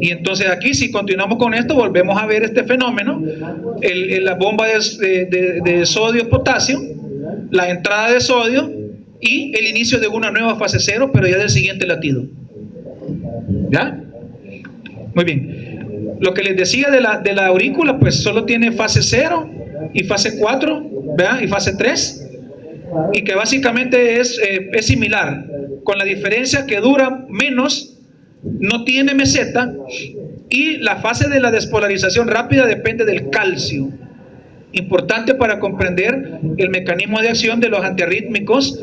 Y entonces aquí, si continuamos con esto, volvemos a ver este fenómeno, la bomba de sodio-potasio, la entrada de sodio y el inicio de una nueva fase 0, pero ya del siguiente latido. ¿Ya? Muy bien. Lo que les decía de la aurícula, pues solo tiene fase 0 y fase 4, ¿verdad? Y fase 3, y que básicamente es similar, con la diferencia que dura menos, no tiene meseta, y la fase de la despolarización rápida depende del calcio. Importante para comprender el mecanismo de acción de los antiarrítmicos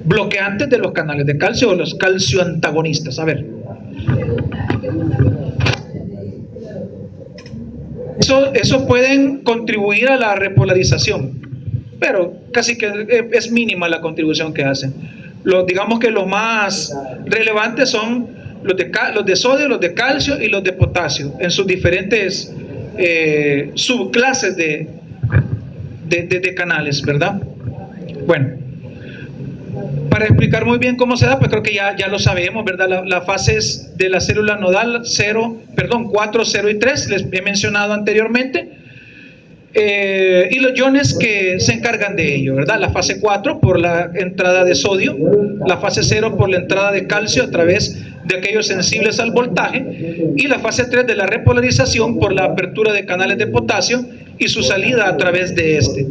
bloqueantes de los canales de calcio, o los calcioantagonistas. A ver, eso pueden contribuir a la repolarización, pero casi que es mínima la contribución que hacen. Digamos que los más relevantes son los de sodio, los de calcio y los de potasio, en sus diferentes subclases de canales, ¿verdad? Bueno, para explicar muy bien cómo se da, pues creo que ya lo sabemos, ¿verdad? Las fases de la célula nodal 4, 0 y 3, les he mencionado anteriormente. Y los iones que se encargan de ello, ¿verdad? La fase 4 por la entrada de sodio, la fase 0 por la entrada de calcio a través de aquellos sensibles al voltaje, y la fase 3 de la repolarización por la apertura de canales de potasio y su salida a través de este.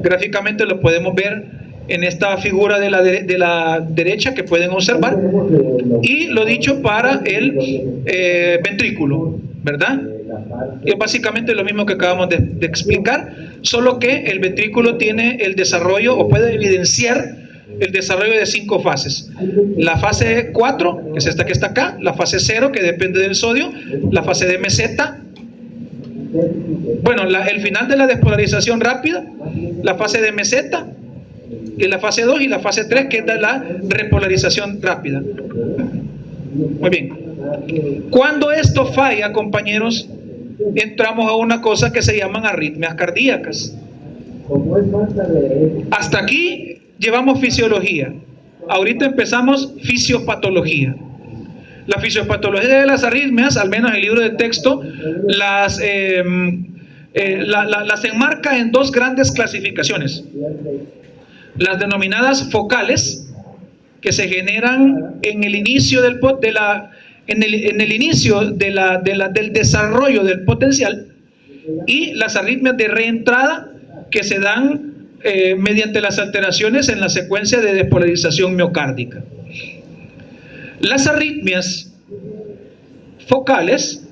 Gráficamente lo podemos ver en esta figura de la derecha que pueden observar, y lo dicho para el ventrículo, ¿verdad? Y es básicamente lo mismo que acabamos de explicar, solo que el ventrículo tiene el desarrollo, o puede evidenciar el desarrollo de 5 fases. La fase 4, que es esta que está acá, la fase 0, que depende del sodio, la fase de meseta, bueno, el final de la despolarización rápida, la fase de meseta, y la fase 2 y la fase 3, que es de la repolarización rápida. Muy bien. Cuando esto falla, compañeros, entramos a una cosa que se llaman arritmias cardíacas. Hasta aquí llevamos fisiología. Ahorita empezamos fisiopatología. La fisiopatología de las arritmias, al menos el libro de texto, las enmarca en dos grandes clasificaciones. Las denominadas focales, que se generan en el inicio del desarrollo del potencial, y las arritmias de reentrada, que se dan mediante las alteraciones en la secuencia de despolarización miocárdica. Las arritmias focales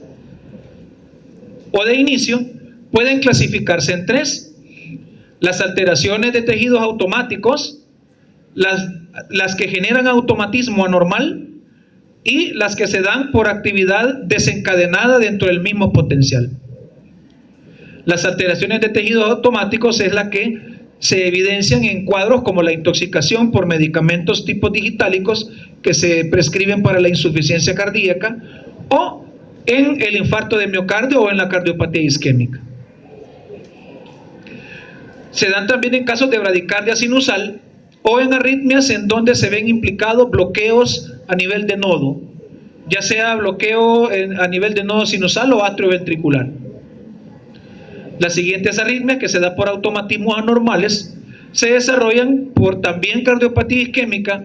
o de inicio pueden clasificarse en tres: las alteraciones de tejidos automáticos, las que generan automatismo anormal y las que se dan por actividad desencadenada dentro del mismo potencial. Las alteraciones de tejidos automáticos es la que se evidencian en cuadros como la intoxicación por medicamentos tipo digitálicos que se prescriben para la insuficiencia cardíaca, o en el infarto de miocardio o en la cardiopatía isquémica. Se dan también en casos de bradicardia sinusal o en arritmias en donde se ven implicados bloqueos a nivel de nodo, ya sea bloqueo a nivel de nodo sinusal o atrioventricular. Las siguientes arritmias, que se dan por automatismos anormales, se desarrollan por también cardiopatía isquémica,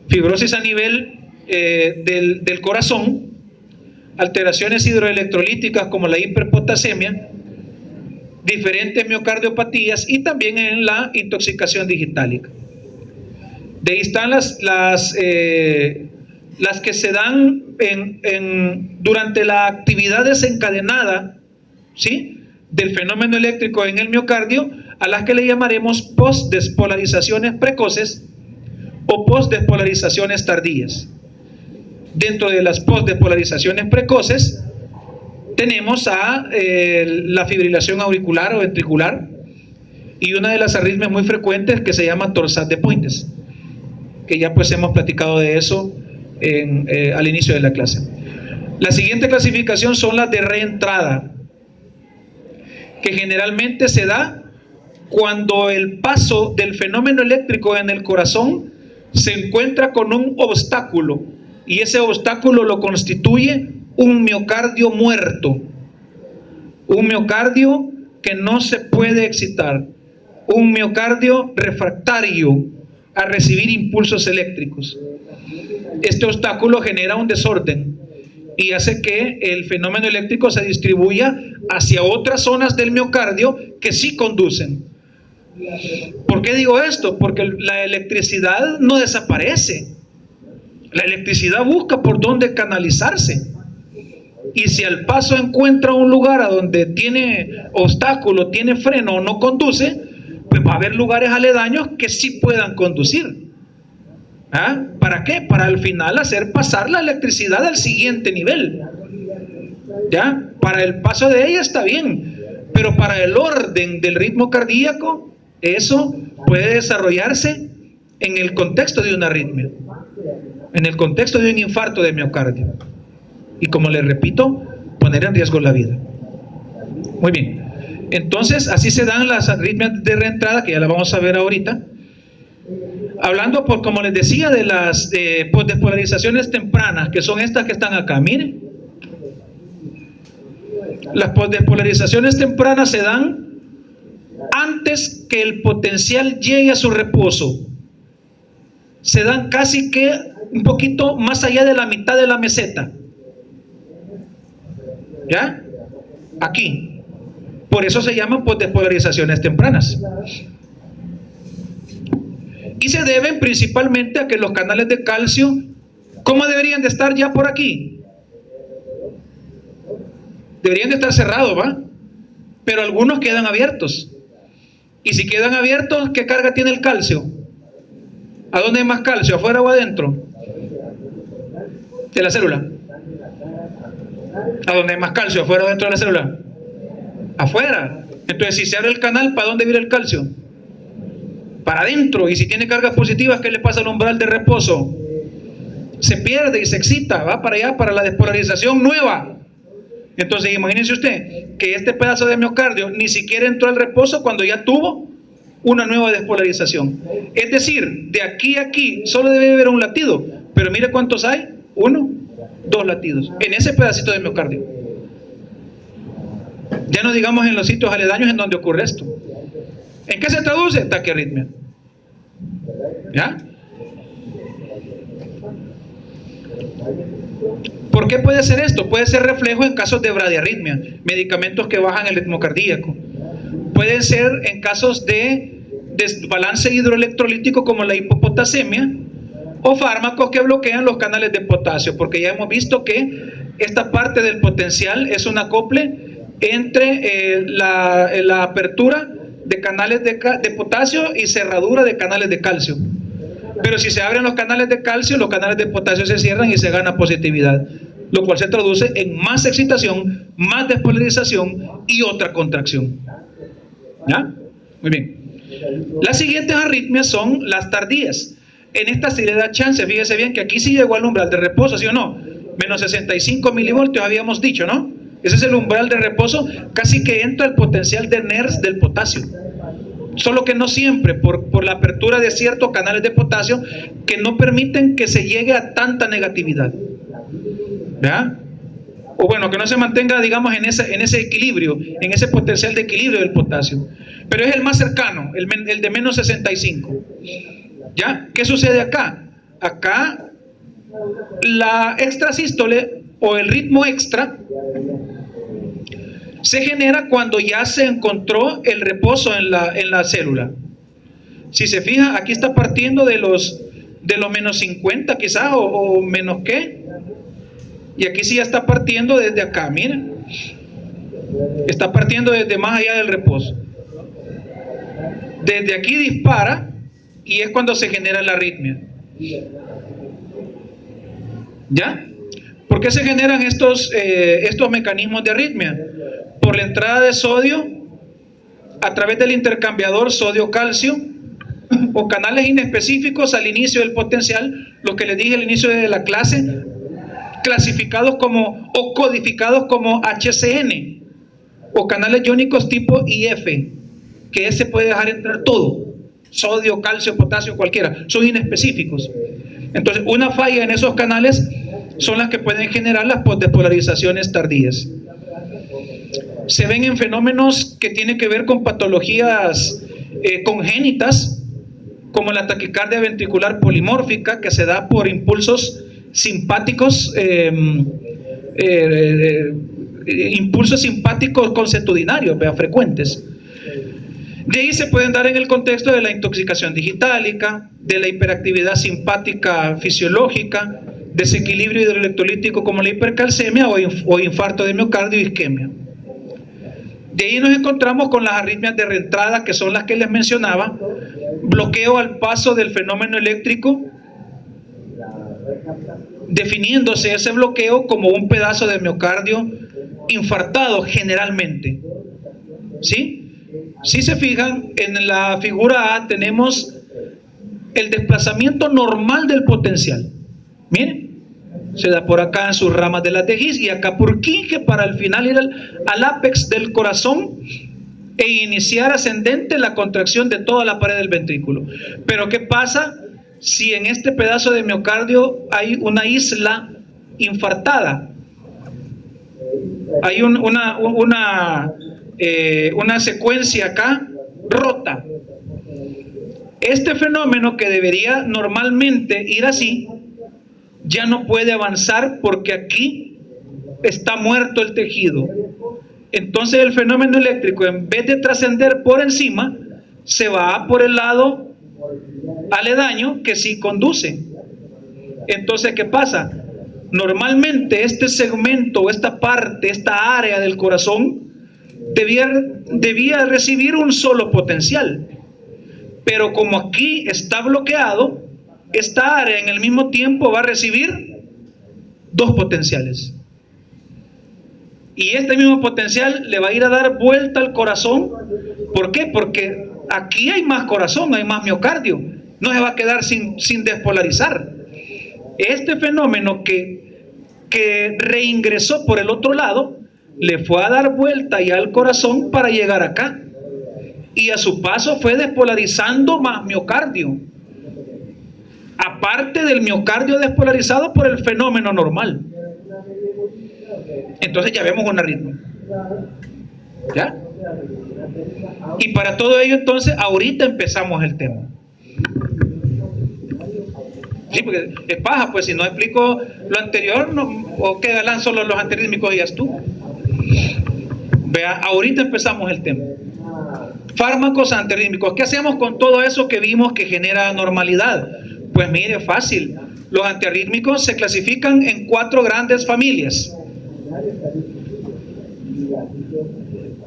fibrosis a nivel del corazón, alteraciones hidroelectrolíticas como la hiperpotasemia, diferentes miocardiopatías y también en la intoxicación digitálica. De ahí están las que se dan durante la actividad desencadenada, ¿sí?, del fenómeno eléctrico en el miocardio, a las que le llamaremos postdespolarizaciones precoces o postdespolarizaciones tardías. Dentro de las postdespolarizaciones precoces tenemos a la fibrilación auricular o ventricular, y una de las arritmias muy frecuentes que se llama torsade de Pointes, que ya pues hemos platicado de eso al inicio de la clase. La siguiente clasificación son las de reentrada, que generalmente se da cuando el paso del fenómeno eléctrico en el corazón se encuentra con un obstáculo, y ese obstáculo lo constituye un miocardio muerto, un miocardio que no se puede excitar, un miocardio refractario a recibir impulsos eléctricos. Este obstáculo genera un desorden y hace que el fenómeno eléctrico se distribuya hacia otras zonas del miocardio que sí conducen. ¿Por qué digo esto? Porque la electricidad no desaparece. La electricidad busca por dónde canalizarse. Y si al paso encuentra un lugar a donde tiene obstáculo, tiene freno o no conduce, pues va a haber lugares aledaños que sí puedan conducir. ¿Ah? ¿Para qué? Para al final hacer pasar la electricidad al siguiente nivel. ¿Ya? Para el paso de ella está bien, pero para el orden del ritmo cardíaco, eso puede desarrollarse en el contexto de una arritmia, en el contexto de un infarto de miocardio, y como les repito, poner en riesgo la vida. Muy bien, entonces así se dan las arritmias de reentrada, que ya las vamos a ver ahorita. Hablando, como les decía, de las postdespolarizaciones tempranas, que son estas que están acá, miren. Las postdespolarizaciones tempranas se dan antes que el potencial llegue a su reposo. Se dan casi que un poquito más allá de la mitad de la meseta. ¿Ya? Aquí. Por eso se llaman postdespolarizaciones tempranas. Y se deben principalmente a que los canales de calcio, ¿cómo deberían de estar ya por aquí? Deberían de estar cerrados, ¿va? Pero algunos quedan abiertos. Y si quedan abiertos, ¿qué carga tiene el calcio? ¿A dónde hay más calcio? ¿Afuera o adentro? De la célula. ¿A dónde hay más calcio? ¿Afuera o dentro de la célula? Afuera. Entonces, si se abre el canal, ¿para dónde viene el calcio? Para adentro. Y si tiene cargas positivas, ¿qué le pasa al umbral de reposo? Se pierde y se excita, va para allá, para la despolarización nueva. Entonces imagínense usted que este pedazo de miocardio ni siquiera entró al reposo cuando ya tuvo una nueva despolarización. Es decir, de aquí a aquí solo debe haber un latido, pero mire cuántos hay, 1, 2 latidos en ese pedacito de miocardio. Ya no digamos en los sitios aledaños en donde ocurre esto. ¿En qué se traduce? Taquiarritmia. ¿Ya? ¿Por qué puede ser esto? Puede ser reflejo en casos de bradiarritmia, medicamentos que bajan el ritmo cardíaco. Puede ser en casos de desbalance hidroelectrolítico como la hipopotasemia, o fármacos que bloquean los canales de potasio, porque ya hemos visto que esta parte del potencial es un acople entre la apertura de canales de potasio y cerradura de canales de calcio. Pero si se abren los canales de calcio, los canales de potasio se cierran y se gana positividad, lo cual se traduce en más excitación, más despolarización y otra contracción. ¿Ya? Muy bien. Las siguientes arritmias son las tardías. En esta sí le da chance, fíjese bien que aquí sí llegó al umbral de reposo, ¿sí o no? Menos 65 milivoltios habíamos dicho, ¿no? Ese es el umbral de reposo, casi que entra el potencial de NERS del potasio. Solo que no siempre, por la apertura de ciertos canales de potasio que no permiten que se llegue a tanta negatividad. ¿Verdad? O bueno, que no se mantenga, digamos, en ese equilibrio, en ese potencial de equilibrio del potasio. Pero es el más cercano, el de menos 65. ¿Ya? ¿Qué sucede acá? Acá la extrasístole o el ritmo extra se genera cuando ya se encontró el reposo en la célula. Si se fija, aquí está partiendo de los menos 50 quizás, o menos qué. Y aquí sí ya está partiendo desde acá, miren. Está partiendo desde más allá del reposo. Desde aquí dispara y es cuando se genera la arritmia. ¿Ya? ¿Por qué se generan estos mecanismos de arritmia? Por la entrada de sodio a través del intercambiador sodio-calcio o canales inespecíficos al inicio del potencial, lo que les dije al inicio de la clase, clasificados como o codificados como HCN o canales iónicos tipo IF, que ese puede dejar entrar todo, sodio, calcio, potasio, cualquiera, son inespecíficos. Entonces una falla en esos canales son las que pueden generar las despolarizaciones tardías. Se ven en fenómenos que tienen que ver con patologías congénitas, como la taquicardia ventricular polimórfica, que se da por impulsos simpáticos, impulsos simpáticos consuetudinarios, frecuentes. De ahí se pueden dar en el contexto de la intoxicación digitálica, de la hiperactividad simpática fisiológica, desequilibrio hidroelectrolítico como la hipercalcemia o infarto de miocardio y isquemia. De ahí nos encontramos con las arritmias de reentrada, que son las que les mencionaba, bloqueo al paso del fenómeno eléctrico, definiéndose ese bloqueo como un pedazo de miocardio infartado generalmente. ¿Sí? Si se fijan, en la figura A tenemos el desplazamiento normal del potencial. Miren, se da por acá en sus ramas de la tejiz y acá por Purkinje para al final ir al ápex del corazón e iniciar ascendente la contracción de toda la pared del ventrículo. Pero ¿qué pasa si en este pedazo de miocardio hay una isla infartada? Hay una secuencia acá rota. Este fenómeno, que debería normalmente ir así, ya no puede avanzar porque aquí está muerto el tejido. Entonces el fenómeno eléctrico, en vez de trascender por encima, se va por el lado aledaño, que sí conduce. Entonces, ¿qué pasa? Normalmente este segmento, esta parte, esta área del corazón debía recibir un solo potencial, pero como aquí está bloqueado, esta área en el mismo tiempo va a recibir 2 potenciales, y este mismo potencial le va a ir a dar vuelta al corazón. ¿Por qué? Porque aquí hay más corazón, hay más miocardio, no se va a quedar sin despolarizar. Este fenómeno que reingresó por el otro lado le fue a dar vuelta ya al corazón para llegar acá. Y a su paso fue despolarizando más miocardio. Aparte del miocardio despolarizado por el fenómeno normal. Entonces ya vemos una arritmia. ¿Ya? Y para todo ello entonces ahorita empezamos el tema. Sí, porque es paja, pues si no explico lo anterior, no, o quedan solo los antirrítmicos y ya estuvo. Vea, ahorita empezamos el tema. Fármacos antirrítmicos. ¿Qué hacemos con todo eso que vimos que genera anormalidad? Pues mire, fácil. Los antiarrítmicos se clasifican en 4 grandes familias.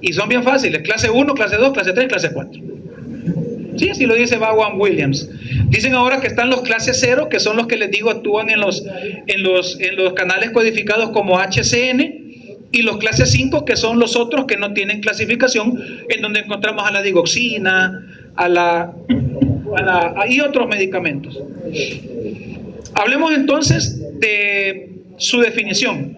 Y son bien fáciles. Clase 1, clase 2, clase 3, clase 4. Sí, así lo dice Vaughan Williams. Dicen ahora que están los clase 0, que son los que les digo actúan en los canales codificados como HCN. Y los clase 5, que son los otros que no tienen clasificación, en donde encontramos a la digoxina, y otros medicamentos. Hablemos entonces de su definición.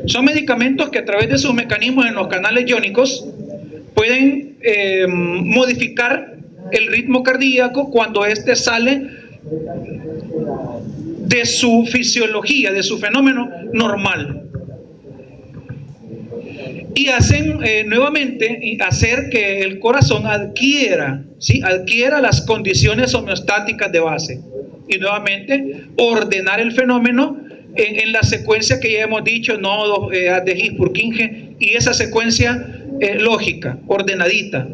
Son medicamentos que a través de sus mecanismos en los canales iónicos pueden modificar el ritmo cardíaco cuando éste sale de su fisiología, de su fenómeno normal. Y hacen nuevamente hacer que el corazón adquiera las condiciones homeostáticas de base. Y nuevamente ordenar el fenómeno en la secuencia que ya hemos dicho, nodos, de His, Purkinje, y esa secuencia lógica, ordenadita.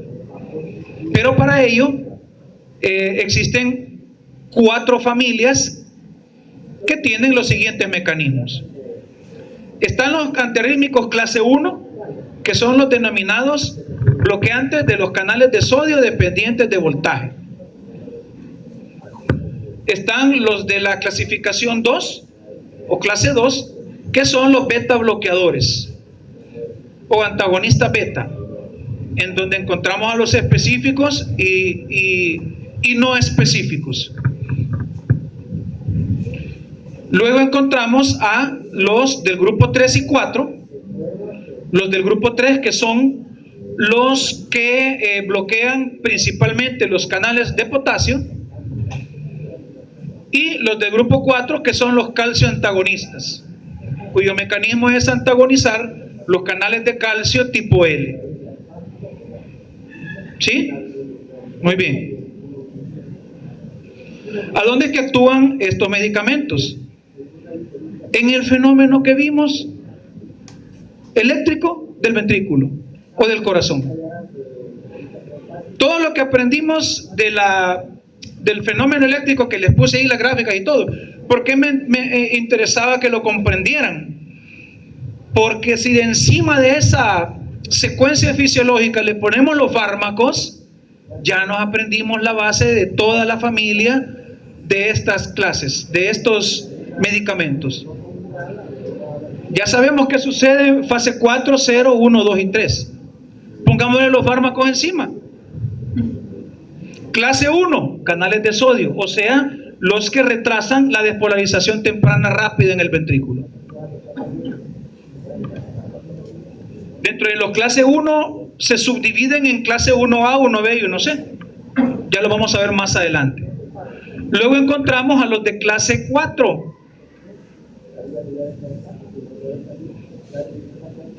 Pero para ello existen 4 familias que tienen los siguientes mecanismos. Están los antiarrítmicos clase 1, que son los denominados bloqueantes de los canales de sodio dependientes de voltaje. Están los de la clasificación 2 o clase 2, que son los beta bloqueadores o antagonistas beta, en donde encontramos a los específicos y no específicos. Luego encontramos a los del grupo 3 y 4, los del grupo 3 que son los que bloquean principalmente los canales de potasio, y los del grupo 4 que son los calcio antagonistas, cuyo mecanismo es antagonizar los canales de calcio tipo L. ¿Sí? Muy bien. ¿A dónde es que actúan estos medicamentos? En el fenómeno que vimos eléctrico del ventrículo o del corazón. Todo lo que aprendimos del fenómeno eléctrico, que les puse ahí las gráficas y todo, ¿por qué me interesaba que lo comprendieran? Porque si de encima de esa secuencia fisiológica le ponemos los fármacos, ya nos aprendimos la base de toda la familia de estas clases, de estos medicamentos. Ya sabemos qué sucede en fase 4, 0, 1, 2 y 3. Pongámosle los fármacos encima. Clase 1, canales de sodio, o sea, los que retrasan la despolarización temprana rápida en el ventrículo. Dentro de los clase 1 se subdividen en clase 1A, 1B y 1C. Ya lo vamos a ver más adelante. Luego encontramos a los de clase 4.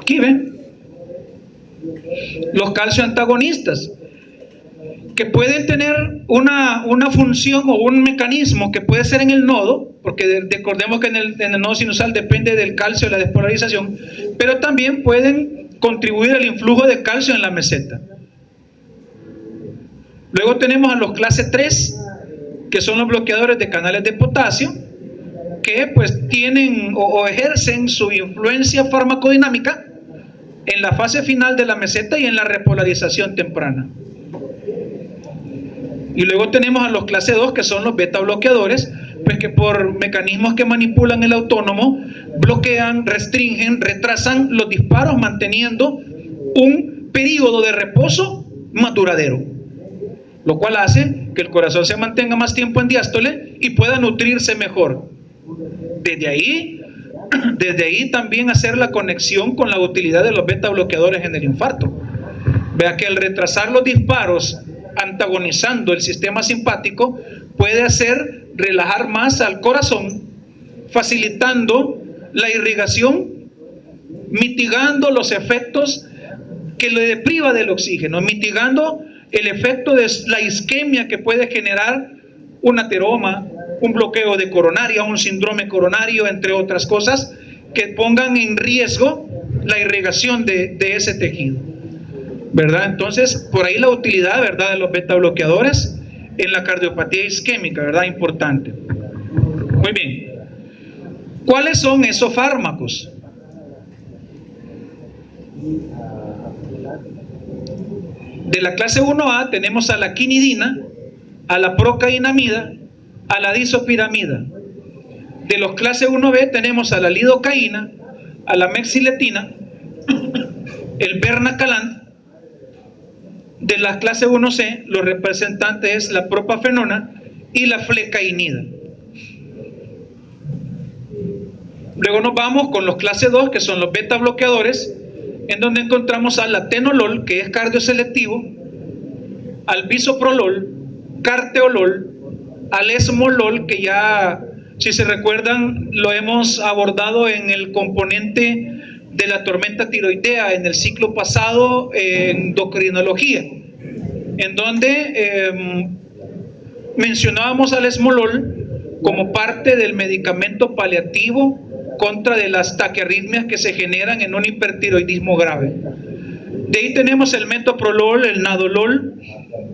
Aquí ven. Los calcio antagonistas, que pueden tener una función o un mecanismo que puede ser en el nodo, porque recordemos que en el nodo sinusal depende del calcio de la despolarización, pero también pueden contribuir al influjo de calcio en la meseta. Luego tenemos a los clase 3, que son los bloqueadores de canales de potasio, que pues tienen o ejercen su influencia farmacodinámica en la fase final de la meseta y en la repolarización temprana. Y luego tenemos a los clase 2, que son los beta bloqueadores, pues que por mecanismos que manipulan el autónomo, bloquean, restringen, retrasan los disparos, manteniendo un periodo de reposo más duradero, lo cual hace que el corazón se mantenga más tiempo en diástole y pueda nutrirse mejor. Desde ahí desde ahí también hacer la conexión con la utilidad de los beta bloqueadores en el infarto. Vea que al retrasar los disparos antagonizando el sistema simpático puede hacer relajar más al corazón, facilitando la irrigación, mitigando los efectos que le depriva del oxígeno, mitigando el efecto de la isquemia que puede generar un ateroma, un bloqueo de coronaria, un síndrome coronario, entre otras cosas que pongan en riesgo la irrigación de ese tejido, ¿verdad? Entonces, por ahí la utilidad, ¿verdad?, de los beta bloqueadores en la cardiopatía isquémica, ¿verdad? Importante. Muy bien. ¿Cuáles son esos fármacos? De la clase 1A tenemos a la quinidina, a la procainamida, a la disopiramida. De los clase 1B tenemos a la lidocaína, a la mexiletina, el bernacalant. De la clase 1C, los representantes es la propafenona y la flecainida. Luego nos vamos con los clase 2, que son los beta bloqueadores, en donde encontramos al atenolol, que es cardioselectivo, al bisoprolol, carteolol, al esmolol, que ya, si se recuerdan, lo hemos abordado en el componente de la tormenta tiroidea en el ciclo pasado en endocrinología, en donde mencionábamos al esmolol como parte del medicamento paliativo contra de las taquiarritmias que se generan en un hipertiroidismo grave. De ahí tenemos el metoprolol, el nadolol,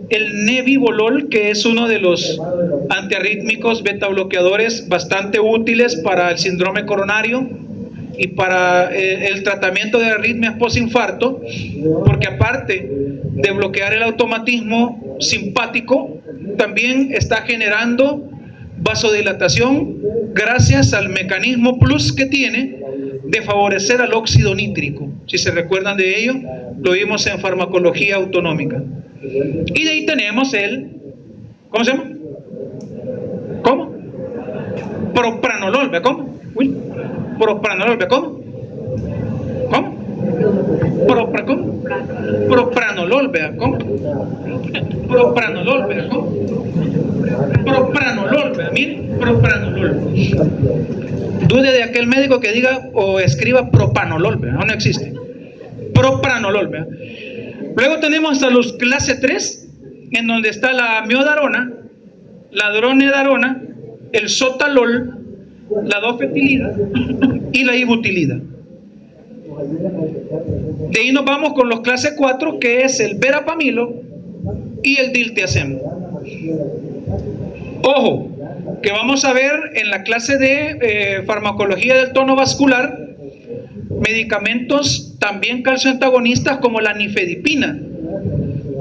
el nebivolol, que es uno de los antiarrítmicos beta bloqueadores bastante útiles para el síndrome coronario y para el tratamiento de arritmias postinfarto, porque aparte de bloquear el automatismo simpático, también está generando vasodilatación gracias al mecanismo plus que tiene de favorecer al óxido nítrico. Si se recuerdan de ello, lo vimos en farmacología autonómica. Y de ahí tenemos el, ¿cómo se llama? ¿Cómo? Propranolol, ¿ve cómo? Uy, propranolol, ¿ve cómo? ¿Cómo? ¿Cómo? Propranolol, vea, ¿cómo? Propranolol, vea, ¿cómo? Propranolol, vea, mire, propranolol. Dude de aquel médico que diga o escriba propanolol, vea, no existe. Propranolol, vea. Luego tenemos a los clase 3, en donde está la miodarona, la dronedarona, el sotalol, la dofetilida y la ibutilida. De ahí nos vamos con los clase 4, que es el verapamilo y el diltiazem. Ojo, que vamos a ver en la clase de farmacología del tono vascular medicamentos también calcioantagonistas como la nifedipina,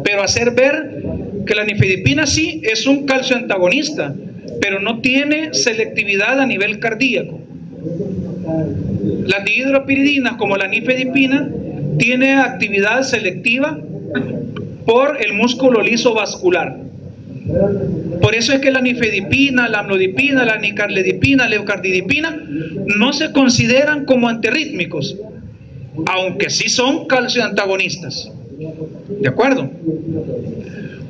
pero hacer ver que la nifedipina sí es un calcioantagonista, pero no tiene selectividad a nivel cardíaco. Las dihidropiridinas como la nifedipina tiene actividad selectiva por el músculo liso vascular. Por eso es que la nifedipina, la amlodipina, la nicarledipina, la leucardidipina no se consideran como antirrítmicos, aunque sí son calcioantagonistas. ¿De acuerdo?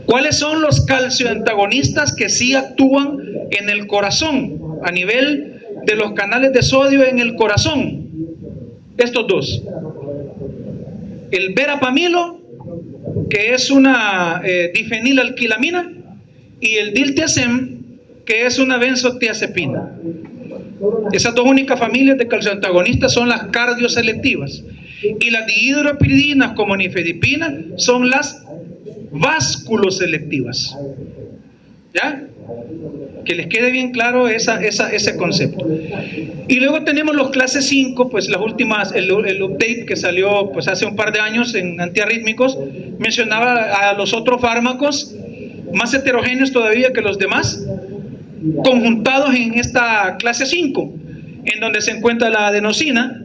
¿Cuáles son los calcioantagonistas que sí actúan en el corazón, a nivel de los canales de sodio en el corazón? Estos dos: el verapamilo, que es una difenilalquilamina, y el diltiazem, que es una benzotiazepina. Esas dos únicas familias de calcioantagonistas son las cardioselectivas, y las dihidropiridinas como nifedipina son las vasculoselectivas. ¿Ya? Que les quede bien claro ese concepto. Y luego tenemos los clases 5, pues las últimas, el update que salió pues hace un par de años en antiarrítmicos, mencionaba a los otros fármacos más heterogéneos todavía que los demás, conjuntados en esta clase 5, en donde se encuentra la adenosina,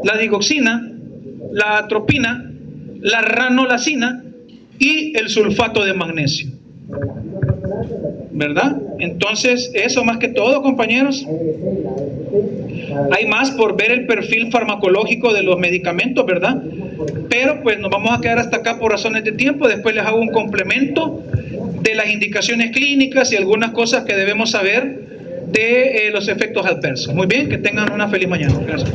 la digoxina, la atropina, la ranolacina y el sulfato de magnesio. ¿Verdad? Entonces, eso más que todo, compañeros. Hay más por ver el perfil farmacológico de los medicamentos, ¿verdad? Pero pues nos vamos a quedar hasta acá por razones de tiempo. Después les hago un complemento de las indicaciones clínicas y algunas cosas que debemos saber de los efectos adversos. Muy bien, que tengan una feliz mañana. Gracias.